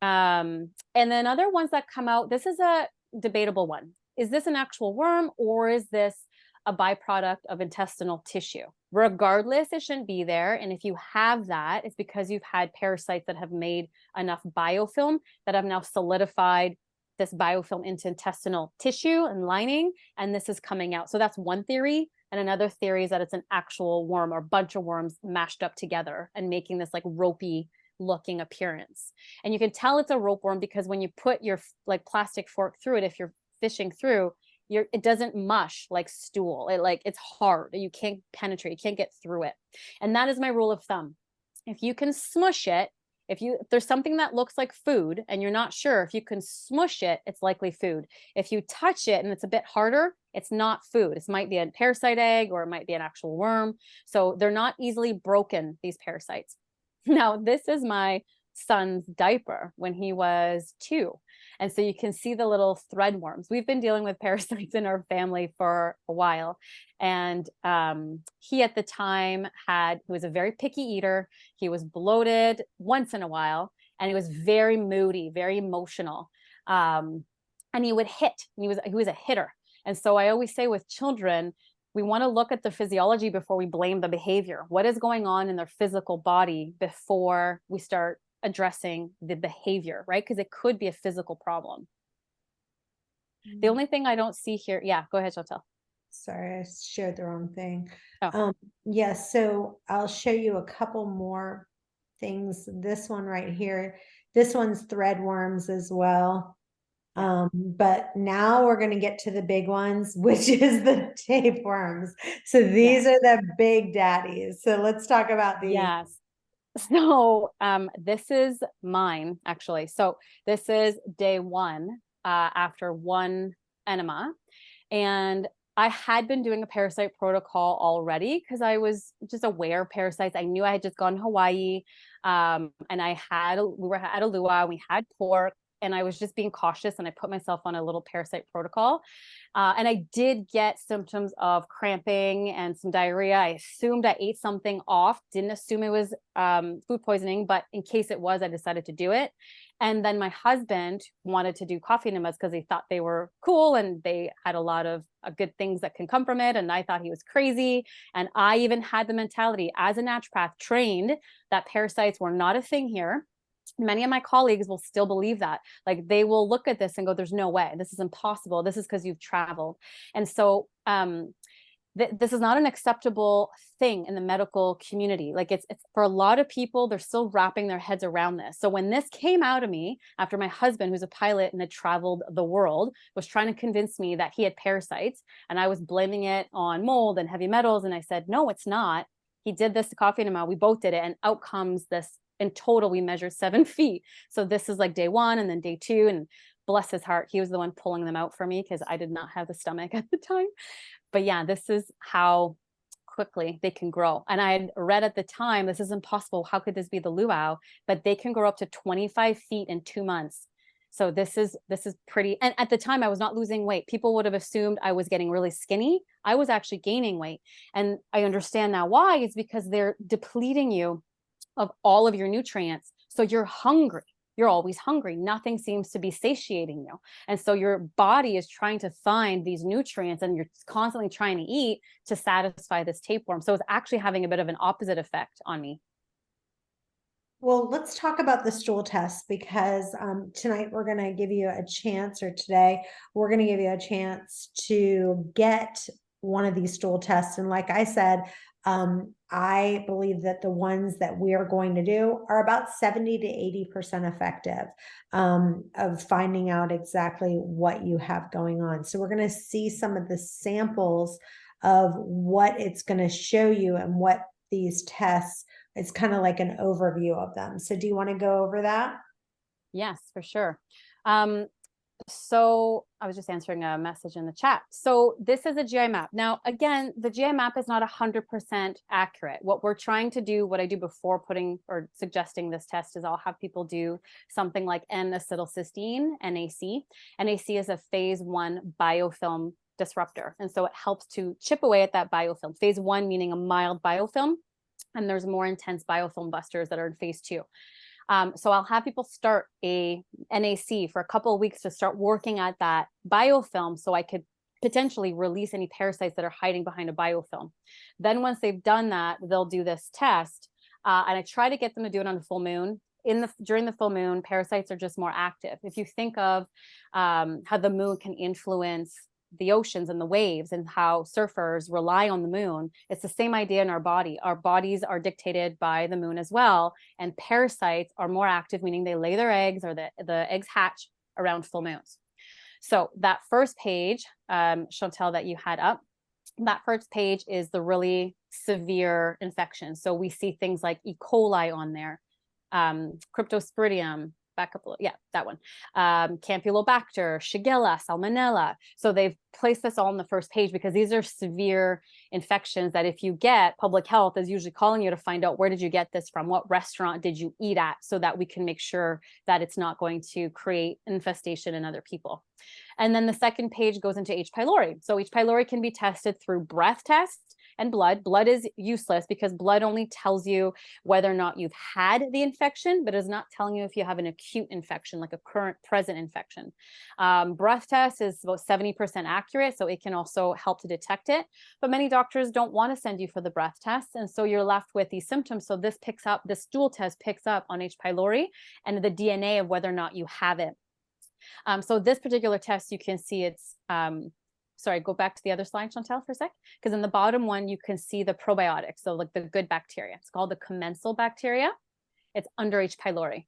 And then other ones that come out, this is a debatable one. Is this an actual worm, or is this a byproduct of intestinal tissue? Regardless, it shouldn't be there. And if you have that, it's because you've had parasites that have made enough biofilm that have now solidified this biofilm into intestinal tissue and lining, and this is coming out. So that's one theory. And another theory is that it's an actual worm or bunch of worms mashed up together and making this like ropey looking appearance. And you can tell it's a ropeworm because when you put your like plastic fork through it, if you're fishing through, it doesn't mush like stool. It's hard. You can't penetrate, you can't get through it. And that is my rule of thumb. If you can smush it, if there's something that looks like food and you're not sure, if you can smush it, it's likely food. If you touch it and it's a bit harder, it's not food. It might be a parasite egg, or it might be an actual worm. So they're not easily broken, these parasites. Now, this is my son's diaper when he was 2. And so you can see the little thread worms. We've been dealing with parasites in our family for a while. And he at the time he was a very picky eater. He was bloated once in a while, and he was very moody, very emotional. And he would hit. He was a hitter. And so I always say with children, we want to look at the physiology before we blame the behavior. What is going on in their physical body before we start addressing the behavior, right? Because it could be a physical problem. The only thing I don't see here, yeah, go ahead, Chantel. Sorry, I shared the wrong thing. Oh. Yes, so I'll show you a couple more things. This one right here, this one's thread worms as well. But now we're going to get to the big ones, which is the tapeworms. So these are the big daddies. So let's talk about these. Yes. So this is mine, actually. So this is day 1 after 1 enema. And I had been doing a parasite protocol already because I was just aware of parasites. I knew I had just gone to Hawaii, and we were at a luau, we had pork. and I was just being cautious, and I put myself on a little parasite protocol. And I did get symptoms of cramping and some diarrhea. I assumed I ate something off, didn't assume it was food poisoning, but in case it was, I decided to do it. And then my husband wanted to do coffee enemas because he thought they were cool and they had a lot of good things that can come from it. And I thought he was crazy. And I even had the mentality as a naturopath trained that parasites were not a thing here. Many of my colleagues will still believe that. Like, they will look at this and go, there's no way, this is impossible. This is because you've traveled. And so this is not an acceptable thing in the medical community. Like, it's for a lot of people, they're still wrapping their heads around this. So when this came out of me after my husband, who's a pilot and had traveled the world, was trying to convince me that he had parasites, and I was blaming it on mold and heavy metals, and I said, no, it's not. He did this to coffee enema. We both did it, and out comes this. In total, we measured 7 feet. So this is like day 1 and then day 2. And bless his heart, he was the one pulling them out for me because I did not have the stomach at the time. But yeah, this is how quickly they can grow. And I had read at the time, this is impossible. How could this be the luau? But they can grow up to 25 feet in 2 months. So this is pretty. And at the time, I was not losing weight. People would have assumed I was getting really skinny. I was actually gaining weight. And I understand now why. It's because they're depleting you of all of your nutrients. So you're hungry. You're always hungry. Nothing seems to be satiating you. And so your body is trying to find these nutrients, and you're constantly trying to eat to satisfy this tapeworm. So it's actually having a bit of an opposite effect on me. Well, let's talk about the stool test, because tonight we're going to give you a chance, or today we're going to give you a chance to get one of these stool tests. And like I said, I believe that the ones that we are going to do are about 70 to 80% effective of finding out exactly what you have going on. So we're going to see some of the samples of what it's going to show you and what these tests, it's kind of like an overview of them. So do you want to go over that? Yes, for sure. So I was just answering a message in the chat. So this is a GI map. Now, again, the GI map is not 100% accurate. What we're trying to do, what I do before putting or suggesting this test, is I'll have people do something like N-acetylcysteine, NAC. NAC is a phase 1 biofilm disruptor. And so it helps to chip away at that biofilm. Phase 1 meaning a mild biofilm, and there's more intense biofilm busters that are in phase 2. So I'll have people start a NAC for a couple of weeks to start working at that biofilm, so I could potentially release any parasites that are hiding behind a biofilm. Then once they've done that, they'll do this test, and I try to get them to do it on a full moon. During the full moon, parasites are just more active. If you think of how the moon can influence the oceans and the waves, and how surfers rely on the moon, it's the same idea in our body. Our bodies are dictated by the moon as well, and parasites are more active, meaning they lay their eggs, or the eggs hatch around full moons. So that first page, Chantel, that you had up, that first page is the really severe infection. So we see things like E. coli on there, Cryptosporidium, back up, yeah, that one, Campylobacter, Shigella, Salmonella. So they've placed this all on the first page because these are severe infections that if you get, public health is usually calling you to find out, where did you get this from? What restaurant did you eat at? So that we can make sure that it's not going to create infestation in other people. And then the second page goes into H. pylori. So H. pylori can be tested through breath tests and blood. Blood is useless because blood only tells you whether or not you've had the infection, but is not telling you if you have an acute infection, like a current present infection. Breath test is about 70% accurate, so it can also help to detect it. But many doctors don't want to send you for the breath test, and so you're left with these symptoms. So this stool test picks up on H. pylori and the DNA of whether or not you have it. So this particular test, you can see it's, sorry, go back to the other slide, Chantel, for a sec, because in the bottom one, you can see the probiotics, so like the good bacteria. It's called the commensal bacteria. It's under H. pylori.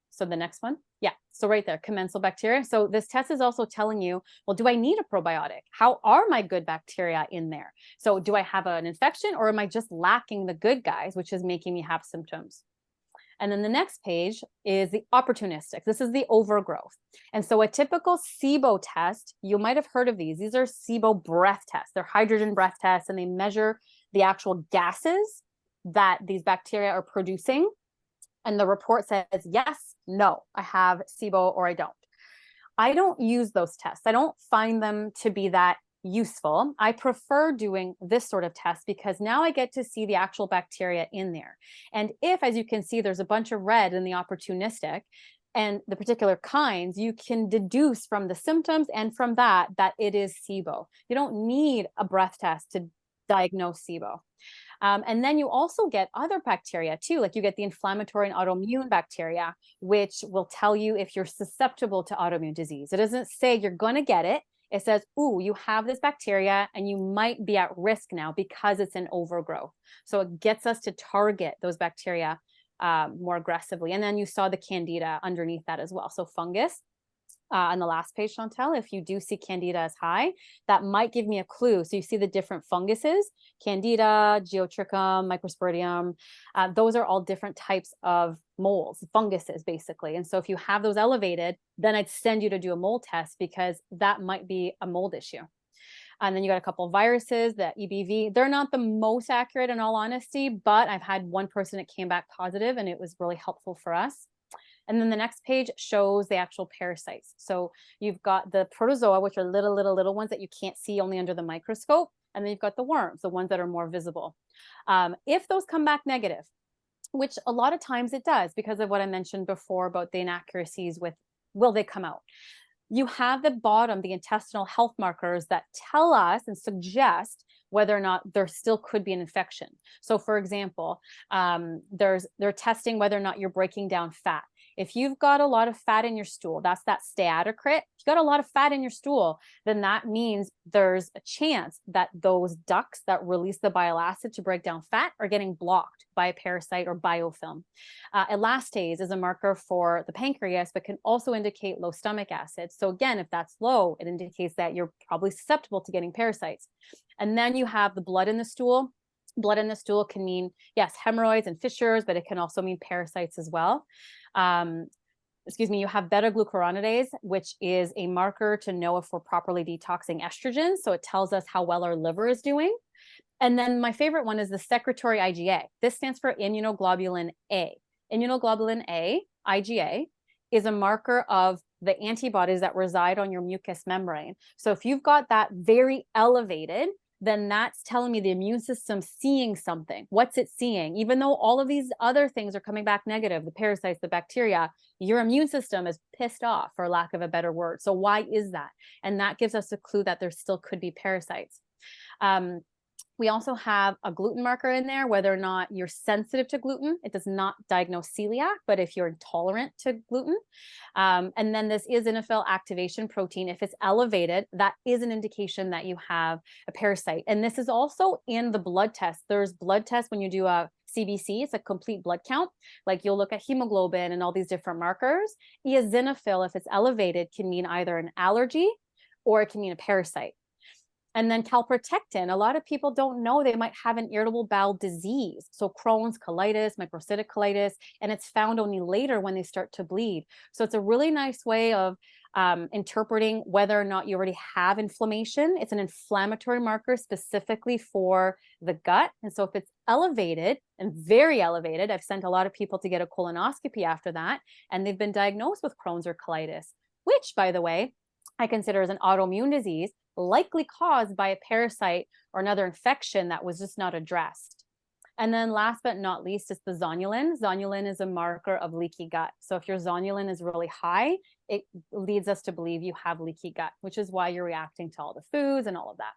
So the next one, yeah, so right there, commensal bacteria. So this test is also telling you, well, do I need a probiotic? How are my good bacteria in there? So do I have an infection, or am I just lacking the good guys, which is making me have symptoms? And then the next page is the opportunistic. This is the overgrowth. And so a typical SIBO test, you might have heard of these. These are SIBO breath tests. They're hydrogen breath tests, and they measure the actual gases that these bacteria are producing. And the report says, yes, no, I have SIBO or I don't. I don't use those tests. I don't find them to be that useful. I prefer doing this sort of test because now I get to see the actual bacteria in there. And if, as you can see, there's a bunch of red in the opportunistic and the particular kinds, you can deduce from the symptoms and from that it is SIBO. You don't need a breath test to diagnose SIBO. And then you also get other bacteria too, like you get the inflammatory and autoimmune bacteria, which will tell you if you're susceptible to autoimmune disease. It doesn't say you're going to get it. It says, ooh, you have this bacteria and you might be at risk now because it's an overgrowth. So it gets us to target those bacteria more aggressively. And then you saw the candida underneath that as well. So fungus. On the last page, Chantel, if you do see candida as high, that might give me a clue. So you see the different funguses, candida, geotrichum, microsporidium. Those are all different types of molds, funguses, basically. And so if you have those elevated, then I'd send you to do a mold test because that might be a mold issue. And then you got a couple of viruses, the EBV. They're not the most accurate in all honesty, but I've had one person that came back positive and it was really helpful for us. And then the next page shows the actual parasites. So you've got the protozoa, which are little ones that you can't see only under the microscope. And then you've got the worms, the ones that are more visible. If those come back negative, which a lot of times it does because of what I mentioned before about the inaccuracies with will they come out? You have the bottom, the intestinal health markers that tell us and suggest whether or not there still could be an infection. So for example, they're testing whether or not you're breaking down fat. If you've got a lot of fat in your stool, that's that steatocrit. If you've got a lot of fat in your stool, then that means there's a chance that those ducts that release the bile acid to break down fat are getting blocked by a parasite or biofilm. Elastase is a marker for the pancreas, but can also indicate low stomach acid. So again, if that's low, it indicates that you're probably susceptible to getting parasites. And then you have the blood in the stool. Blood in the stool can mean, yes, hemorrhoids and fissures, but it can also mean parasites as well. You have beta-glucuronidase, which is a marker to know if we're properly detoxing estrogen. So it tells us how well our liver is doing. And then my favorite one is the secretory IgA. This stands for immunoglobulin A. Immunoglobulin A, IgA, is a marker of the antibodies that reside on your mucous membrane. So if you've got that very elevated, then that's telling me the immune system seeing something. What's it seeing? Even though all of these other things are coming back negative, the parasites, the bacteria, your immune system is pissed off, for lack of a better word. So why is that? And that gives us a clue that there still could be parasites. We also have a gluten marker in there, whether or not you're sensitive to gluten. It does not diagnose celiac, but if you're intolerant to gluten. And then this eosinophil activation protein, if it's elevated, that is an indication that you have a parasite. And this is also in the blood test. There's blood tests when you do a CBC, it's a complete blood count. Like you'll look at hemoglobin and all these different markers. Eosinophil, if it's elevated, can mean either an allergy or it can mean a parasite. And then calprotectin, a lot of people don't know they might have an irritable bowel disease. So Crohn's, colitis, microcytic colitis, and it's found only later when they start to bleed. So it's a really nice way of interpreting whether or not you already have inflammation. It's an inflammatory marker specifically for the gut. And so if it's elevated and very elevated, I've sent a lot of people to get a colonoscopy after that, and they've been diagnosed with Crohn's or colitis, which, by the way, I consider as an autoimmune disease, likely caused by a parasite or another infection that was just not addressed. And then last but not least is the zonulin. Zonulin is a marker of leaky gut. So if your zonulin is really high, it leads us to believe you have leaky gut, which is why you're reacting to all the foods and all of that.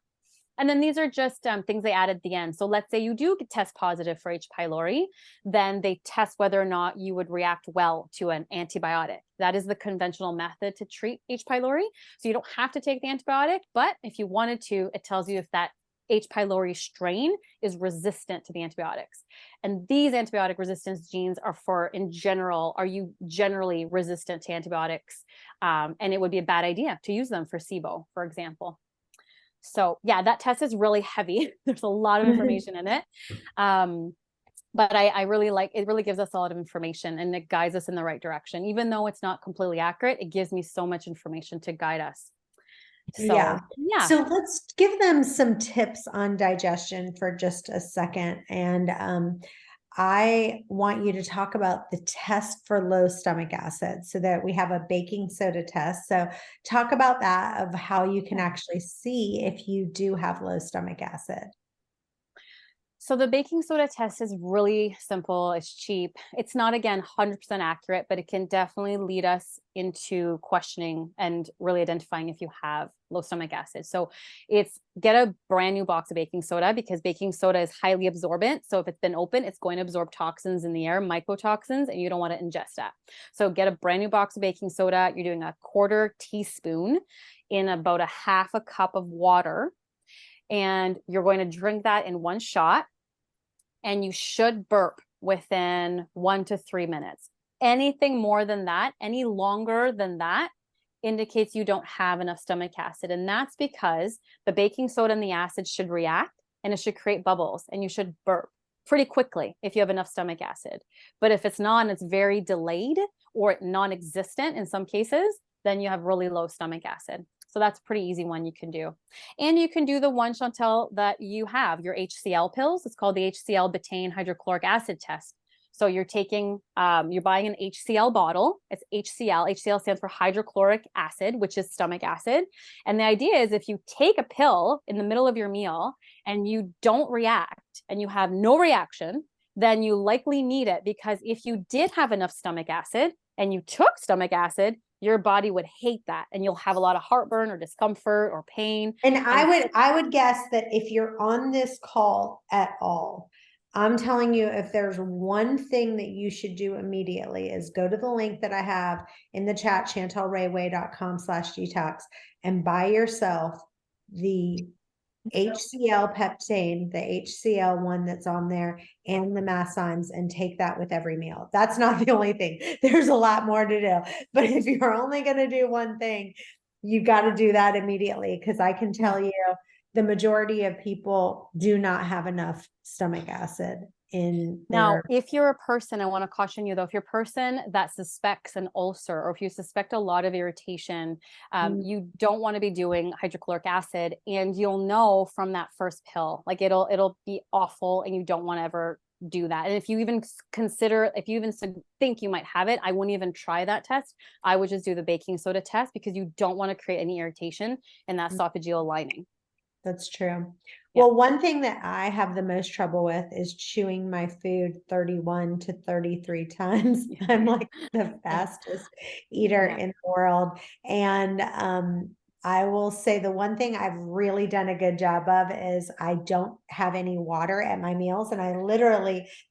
And then these are just things they add at the end. So let's say you do test positive for H. pylori, then they test whether or not you would react well to an antibiotic. That is the conventional method to treat H. pylori. So you don't have to take the antibiotic, but if you wanted to, it tells you if that H. pylori strain is resistant to the antibiotics. And these antibiotic resistance genes are for, in general, are you generally resistant to antibiotics? And it would be a bad idea to use them for SIBO, for example. So yeah, that test is really heavy. There's a lot of information in it. But I really like, it really gives us a lot of information and it guides us in the right direction. Even though it's not completely accurate, it gives me so much information to guide us. So, yeah. Yeah. So let's give them some tips on digestion for just a second. And I want you to talk about the test for low stomach acid so that we have a baking soda test. So talk about that, of how you can actually see if you do have low stomach acid. So the baking soda test is really simple. It's cheap. It's not, again, 100% accurate, but it can definitely lead us into questioning and really identifying if you have low stomach acid. So it's get a brand new box of baking soda, because baking soda is highly absorbent. So if it's been open, it's going to absorb toxins in the air, mycotoxins, and you don't want to ingest that. So get a brand new box of baking soda. You're doing a 1/4 teaspoon in about a 1/2 cup of water, and you're going to drink that in one shot, and you should burp within 1 to 3 minutes. Anything more than that, any longer than that, indicates you don't have enough stomach acid. And that's because the baking soda and the acid should react, and it should create bubbles, and you should burp pretty quickly if you have enough stomach acid. But if it's not, and it's very delayed or non-existent in some cases, then you have really low stomach acid. So that's a pretty easy one you can do. And you can do the one, Chantel, that you have, your HCl pills. It's called the HCl betaine hydrochloric acid test. So you're taking, you're buying an HCl bottle. It's HCl. HCl stands for hydrochloric acid, which is stomach acid. And the idea is, if you take a pill in the middle of your meal and you don't react and you have no reaction, then you likely need it, because if you did have enough stomach acid and you took stomach acid, your body would hate that, and you'll have a lot of heartburn or discomfort or pain. And I would guess that if you're on this call at all, I'm telling you, if there's one thing that you should do immediately, is go to the link that I have in the chat, chantelrayway.com/detox, and buy yourself the HCl peptane, the HCl one that's on there, and the masszymes, and take that with every meal. That's not the only thing. There's a lot more to do. But if you're only going to do one thing, you got to do that immediately, because I can tell you the majority of people do not have enough stomach acid in Now, their. if you're a person, I want to caution you though, if you're a person that suspects an ulcer, or if you suspect a lot of irritation, you don't want to be doing hydrochloric acid, and you'll know from that first pill, like it'll be awful, and you don't want to ever do that. And if you even think you might have it, I wouldn't even try that test. I would just do the baking soda test, because you don't want to create any irritation in that esophageal lining. That's true. Yeah. Well, one thing that I have the most trouble with is chewing my food 31 to 33 times. I'm like the fastest eater in the world. And I will say the one thing I've really done a good job of is I don't have any water at my meals. And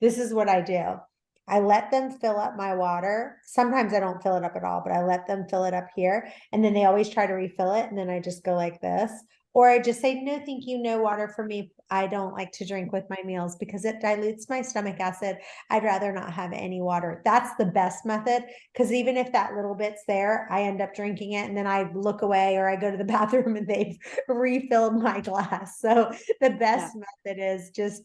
this is what I do. I let them fill up my water. Sometimes I don't fill it up at all, but I let them fill it up here. And then they always try to refill it. And then I just go like this. Or I just say, no, thank you, no water for me. I don't like to drink with my meals because it dilutes my stomach acid. I'd rather not have any water. That's the best method, because even if that little bit's there, I end up drinking it, and then I look away or I go to the bathroom and they've refilled my glass. So the best method is just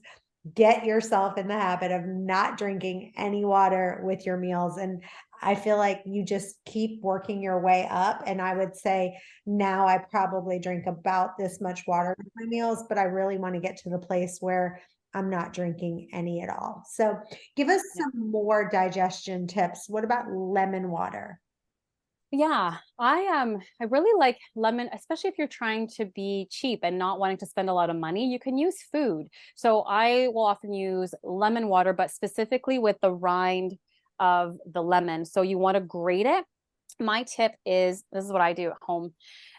get yourself in the habit of not drinking any water with your meals. And I feel like you just keep working your way up. And I would say now I probably drink about this much water with my meals, but I really want to get to the place where I'm not drinking any at all. So give us some more digestion tips. What about lemon water? Yeah, I really like lemon, especially if you're trying to be cheap and not wanting to spend a lot of money. You can use food. So I will often use lemon water, but specifically with the rind of the lemon. So you want to grate it. My tip is, this is what I do at home.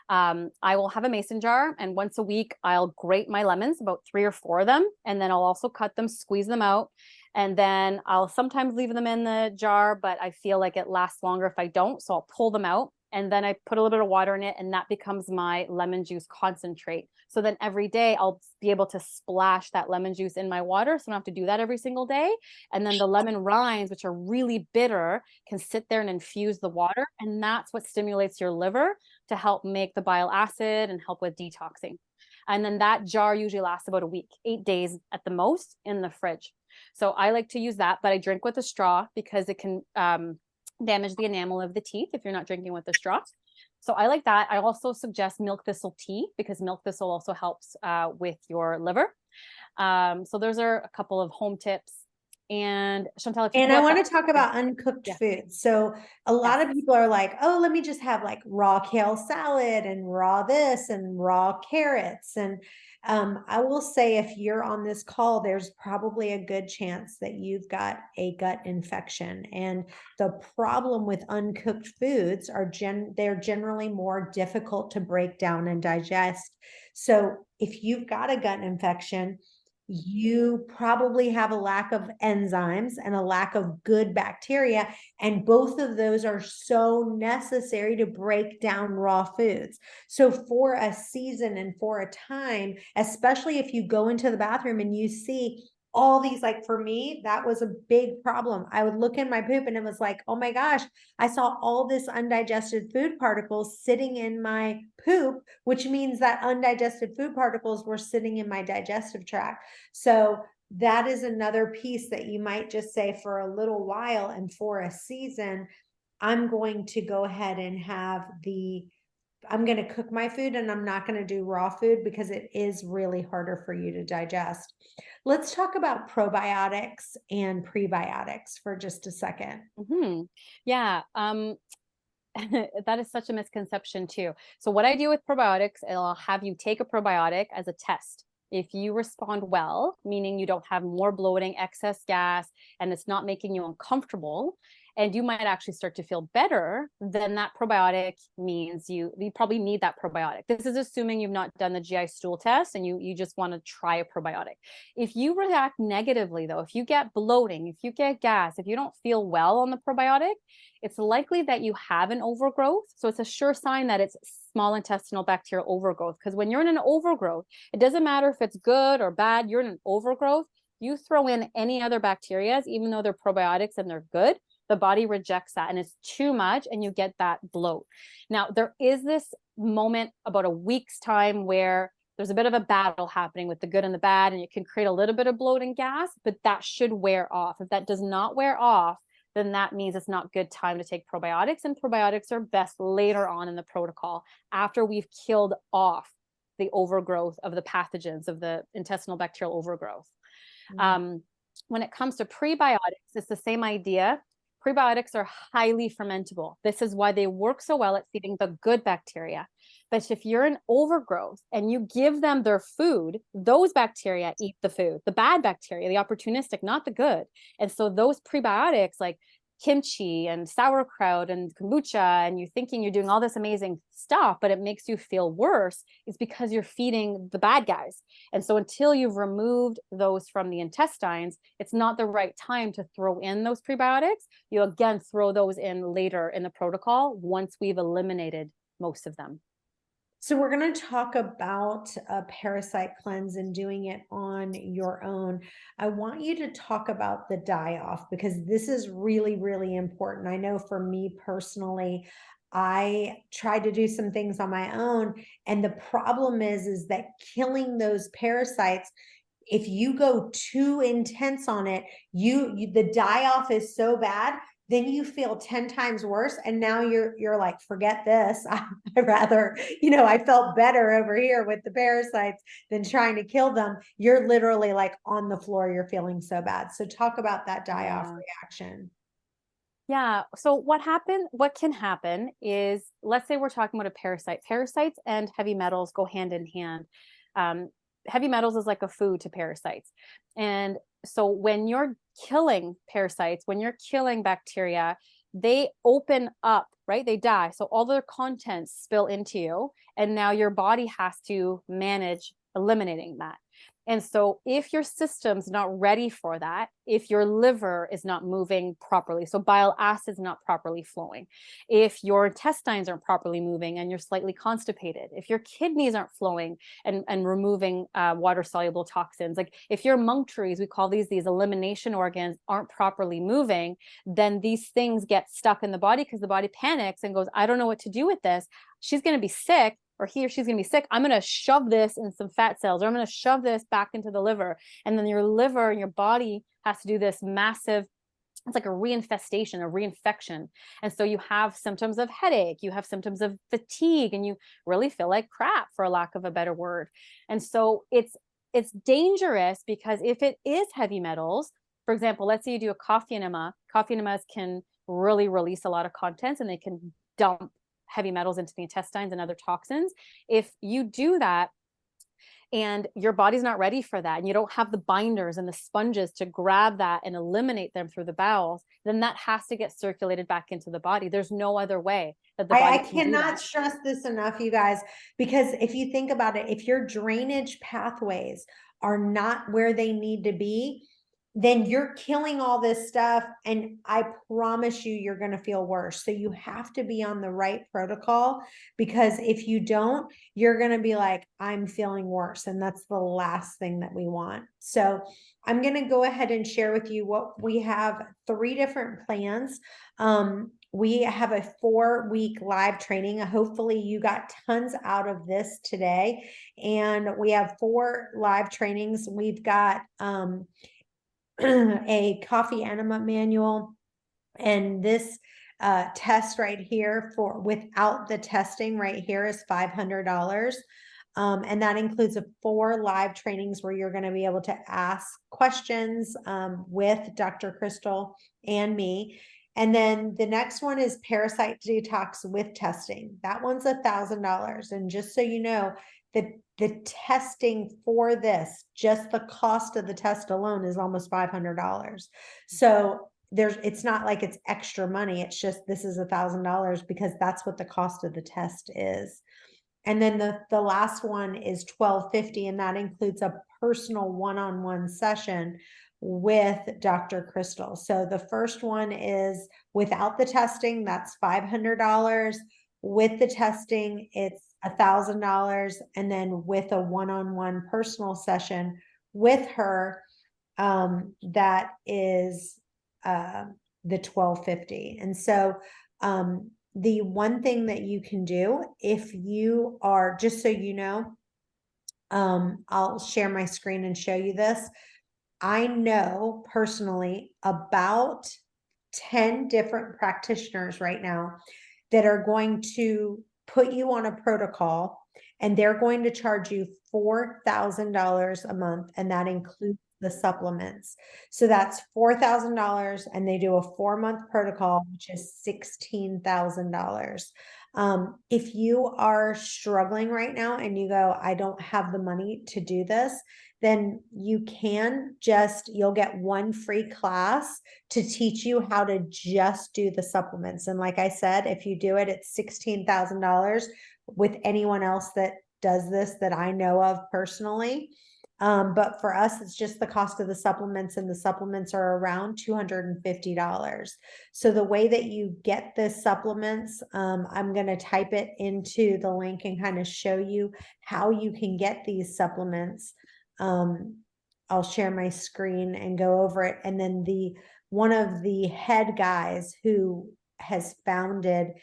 I will have a mason jar, and once a week I'll grate my lemons, about 3 or 4 of them, and then I'll also cut them, squeeze them out, and then I'll sometimes leave them in the jar, but I feel like it lasts longer if I don't, so I'll pull them out, and then I put a little bit of water in it, and that becomes my lemon juice concentrate. So then every day I'll be able to splash that lemon juice in my water, so I don't have to do that every single day. And then the lemon rinds, which are really bitter, can sit there and infuse the water, and that's what stimulates your liver to help make the bile acid and help with detoxing. And then that jar usually lasts about a week, 8 days at the most in the fridge. So I like to use that, but I drink with a straw because it can damage the enamel of the teeth if you're not drinking with a straw. So I like that. I also suggest milk thistle tea, because milk thistle also helps with your liver. So those are a couple of home tips. And Chantal, if you And pull I up want that, to talk about uncooked yeah, foods. So a lot yes. of people are like, oh, let me just have like raw kale salad and raw this and raw carrots. And I will say, if you're on this call, there's probably a good chance that you've got a gut infection. And the problem with uncooked foods are they're generally more difficult to break down and digest. So if you've got a gut infection, you probably have a lack of enzymes and a lack of good bacteria. And both of those are so necessary to break down raw foods. So for a season and for a time, especially if you go into the bathroom and you see all these, like for me, that was a big problem. I would look in my poop and it was like, oh my gosh, I saw all this undigested food particles sitting in my poop, which means that undigested food particles were sitting in my digestive tract. So that is another piece that you might just say, for a little while and for a season, I'm going to go ahead and I'm going to cook my food and I'm not going to do raw food because it is really harder for you to digest. Let's talk about probiotics and prebiotics for just a second. Yeah. That is such a misconception too. So what I do with probiotics, I'll have you take a probiotic as a test. If you respond well, meaning you don't have more bloating, excess gas, and it's not making you uncomfortable, and you might actually start to feel better, then that probiotic means you probably need that probiotic. This is assuming you've not done the GI stool test and you just want to try a probiotic. If you react negatively though, if you get bloating, if you get gas, if you don't feel well on the probiotic, it's likely that you have an overgrowth. So it's a sure sign that it's small intestinal bacterial overgrowth. Because when you're in an overgrowth, it doesn't matter if it's good or bad, you're in an overgrowth. You throw in any other bacteria, even though they're probiotics and they're good, the body rejects that and it's too much and you get that bloat. Now, there is this moment about a week's time where there's a bit of a battle happening with the good and the bad, and it can create a little bit of bloat and gas, but that should wear off. If that does not wear off, then that means it's not good time to take probiotics, and probiotics are best later on in the protocol after we've killed off the overgrowth of the pathogens of the intestinal bacterial overgrowth. When it comes to prebiotics, it's the same idea. Prebiotics are highly fermentable. This is why they work so well at feeding the good bacteria. But if you're in overgrowth and you give them their food, those bacteria eat the food, the bad bacteria, the opportunistic, not the good. And so those prebiotics like kimchi and sauerkraut and kombucha, and you're thinking you're doing all this amazing stuff, but it makes you feel worse, is because you're feeding the bad guys. And so until you've removed those from the intestines, it's not the right time to throw in those prebiotics. You again throw those in later in the protocol once we've eliminated most of them. So we're going to talk about a parasite cleanse and doing it on your own. I want you to talk about the die-off because this is really, really important. I know for me personally, I tried to do some things on my own, and the problem is that killing those parasites, if you go too intense on it, the die-off is so bad, then you feel 10 times worse. And now you're like, forget this. I rather, I felt better over here with the parasites than trying to kill them. You're literally like on the floor. You're feeling so bad. So talk about that die-off reaction. Yeah. So what can happen is, let's say we're talking about a parasite. Parasites and heavy metals go hand in hand. Heavy metals is like a food to parasites. And so when you're killing parasites, when you're killing bacteria, they open up, right? They die. So all their contents spill into you. And now your body has to manage eliminating that. And so if your system's not ready for that, if your liver is not moving properly, so bile acid's not properly flowing, if your intestines aren't properly moving and you're slightly constipated, if your kidneys aren't flowing and removing water-soluble toxins, like if your munctaries, we call these elimination organs, aren't properly moving, then these things get stuck in the body because the body panics and goes, I don't know what to do with this. She's going to be sick. Or he or she's going to be sick. I'm going to shove this in some fat cells, or I'm going to shove this back into the liver. And then your liver and your body has to do this massive, it's like a reinfestation, a reinfection. And so you have symptoms of headache, you have symptoms of fatigue, and you really feel like crap, for a lack of a better word. And so it's dangerous because if it is heavy metals, For example, let's say you do a coffee enema. Coffee enemas can really release a lot of contents, and they can dump heavy metals into the intestines and other toxins. If you do that and your body's not ready for that, and you don't have the binders and the sponges to grab that and eliminate them through the bowels, then that has to get circulated back into the body. There's no other way that the body I can do cannot that. stress this enough, you guys, because if you think about it, if your drainage pathways are not where they need to be, then you're killing all this stuff. And I promise you, you're going to feel worse. So you have to be on the right protocol, because if you don't, you're going to be like, I'm feeling worse. And that's the last thing that we want. So I'm going to go ahead and share with you what we have: 3 different plans. We have a 4-week live training. Hopefully you got tons out of this today. And we have 4 live trainings. We've got a coffee enema manual, and this test right here for without the testing right here is $500. And that includes 4 live trainings where you're going to be able to ask questions with Dr. Crystal and me. And then the next one is parasite detox with testing. That one's $1,000. And just so you know, the testing for this, just the cost of the test alone is almost $500. So it's not like it's extra money. It's just, this is $1,000 because that's what the cost of the test is. And then the last one is $1,250, and that includes a personal one-on-one session with Dr. Crystal. So the first one is without the testing, that's $500. With the testing, it's $1,000. And then with a one-on-one personal session with her, that is the $1,250. And so the one thing that you can do, if you are, just so you know, I'll share my screen and show you this. I know personally about 10 different practitioners right now that are going to put you on a protocol, and they're going to charge you $4,000 a month, and that includes the supplements. So that's $4,000, and they do a 4-month protocol, which is $16,000. If you are struggling right now and you go, I don't have the money to do this, then you can you'll get 1 free class to teach you how to just do the supplements. And like I said, if you do it, it's $16,000 with anyone else that does this that I know of personally. But for us, it's just the cost of the supplements, and the supplements are around $250. So the way that you get the supplements, I'm going to type it into the link and kind of show you how you can get these supplements. I'll share my screen and go over it. And then one of the head guys who has founded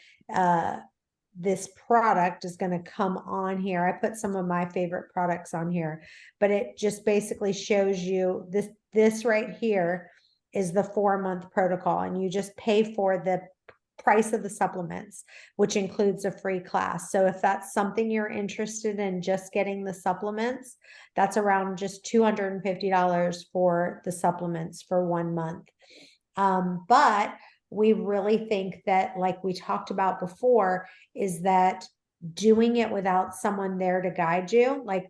this product is going to come on here. I put some of my favorite products on here, but it just basically shows you this right here is the 4-month protocol, and you just pay for the price of the supplements, which includes a free class. So if that's something you're interested in, just getting the supplements, that's around just $250 for the supplements for 1 month. But we really think that, like we talked about before, is that doing it without someone there to guide you, like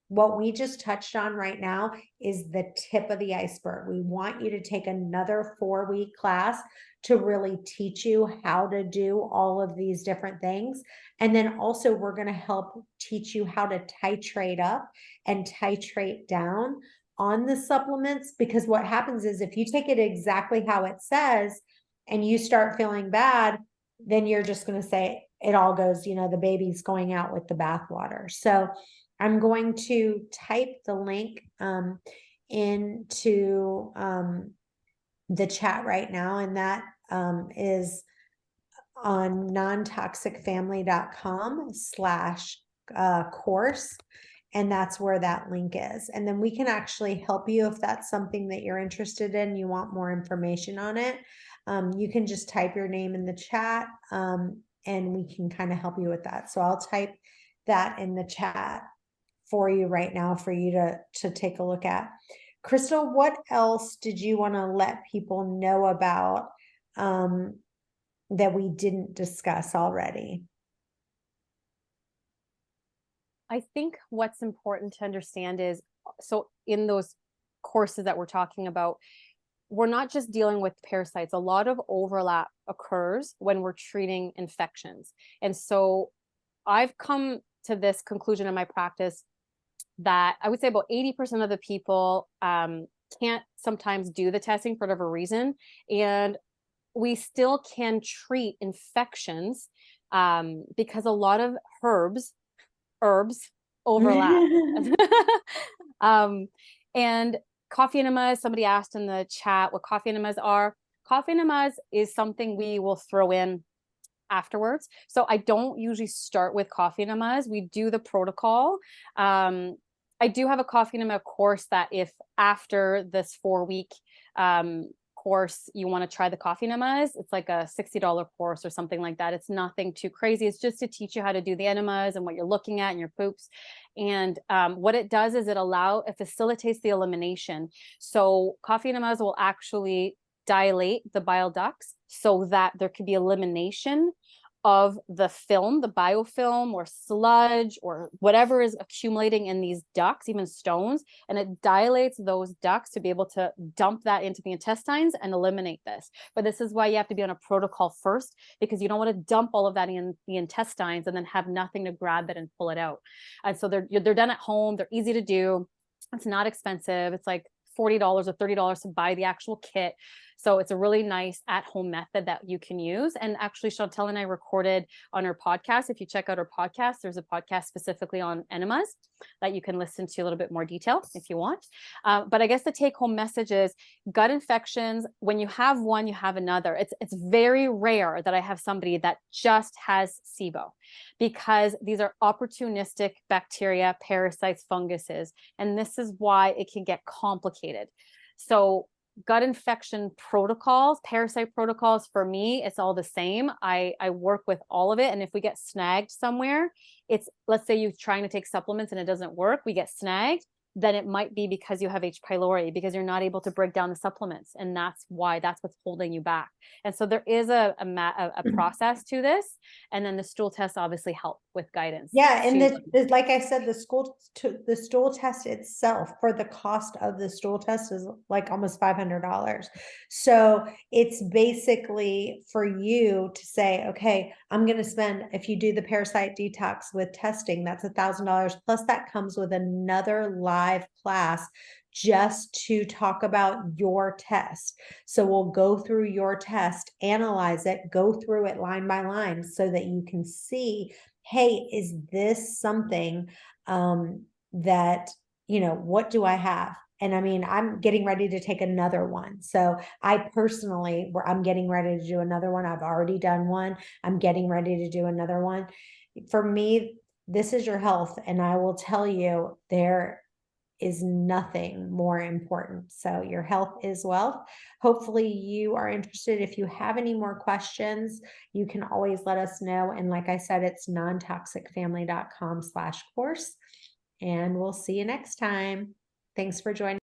what we just touched on right now is the tip of the iceberg. We want you to take another 4-week class to really teach you how to do all of these different things. And then also we're going to help teach you how to titrate up and titrate down on the supplements, because what happens is if you take it exactly how it says and you start feeling bad, then you're just going to say it all goes, the baby's going out with the bathwater. So I'm going to type the link into the chat right now, and that is on nontoxicfamily.com/course. And that's where that link is. And then we can actually help you if that's something that you're interested in, you want more information on it. You can just type your name in the chat, and we can kind of help you with that. So I'll type that in the chat for you right now for you to take a look at. Crystal, what else did you want to let people know about that we didn't discuss already? I think what's important to understand is, so in those courses that we're talking about, we're not just dealing with parasites. A lot of overlap occurs when we're treating infections. And so I've come to this conclusion in my practice that I would say about 80% of the people can't sometimes do the testing for whatever reason. And we still can treat infections because a lot of herbs overlap. And coffee enemas, somebody asked in the chat what coffee enemas are. Coffee enemas is something we will throw in afterwards. So I don't usually start with coffee enemas. We do the protocol. I do have a coffee enema course that if after this 4-week course you want to try the coffee enemas, it's like a $60 course or something like that. It's nothing too crazy. It's just to teach you how to do the enemas and what you're looking at in your poops. And what it does is it facilitates the elimination. So coffee enemas will actually dilate the bile ducts so that there could be elimination of the film, the biofilm or sludge or whatever is accumulating in these ducts, even stones, and it dilates those ducts to be able to dump that into the intestines and eliminate this. But this is why you have to be on a protocol first, because you don't want to dump all of that in the intestines and then have nothing to grab it and pull it out. And so they're done at home. They're easy to do. It's not expensive. It's like $40 or $30 to buy the actual kit. So it's a really nice at-home method that you can use. And actually, Chantel and I recorded on our podcast. If you check out our podcast, there's a podcast specifically on enemas that you can listen to a little bit more detail if you want. But I guess the take-home message is gut infections. When you have one, you have another. It's very rare that I have somebody that just has SIBO, because these are opportunistic bacteria, parasites, funguses, and this is why it can get complicated. So gut infection protocols, parasite protocols, for me, it's all the same. I work with all of it. And if we get snagged somewhere, let's say you're trying to take supplements and it doesn't work, we get snagged, then it might be because you have H. pylori, because you're not able to break down the supplements. And that's what's holding you back. And so there is a process to this. And then the stool tests obviously help with guidance. Yeah, and like I said, the stool test itself, for the cost of the stool test, is like almost $500. So it's basically for you to say, okay, I'm going to spend, if you do the parasite detox with testing, that's $1,000. Plus that comes with another live class just to talk about your test. So we'll go through your test, analyze it, go through it line by line so that you can see, hey, is this something that, what do I have? And I mean, I'm getting ready to take another one. So I'm getting ready to do another one. I've already done one. I'm getting ready to do another one. For me, this is your health. And I will tell you, there is nothing more important. So your health is wealth. Hopefully you are interested. If you have any more questions, you can always let us know. And like I said, it's nontoxicfamily.com/course. And we'll see you next time. Thanks for joining.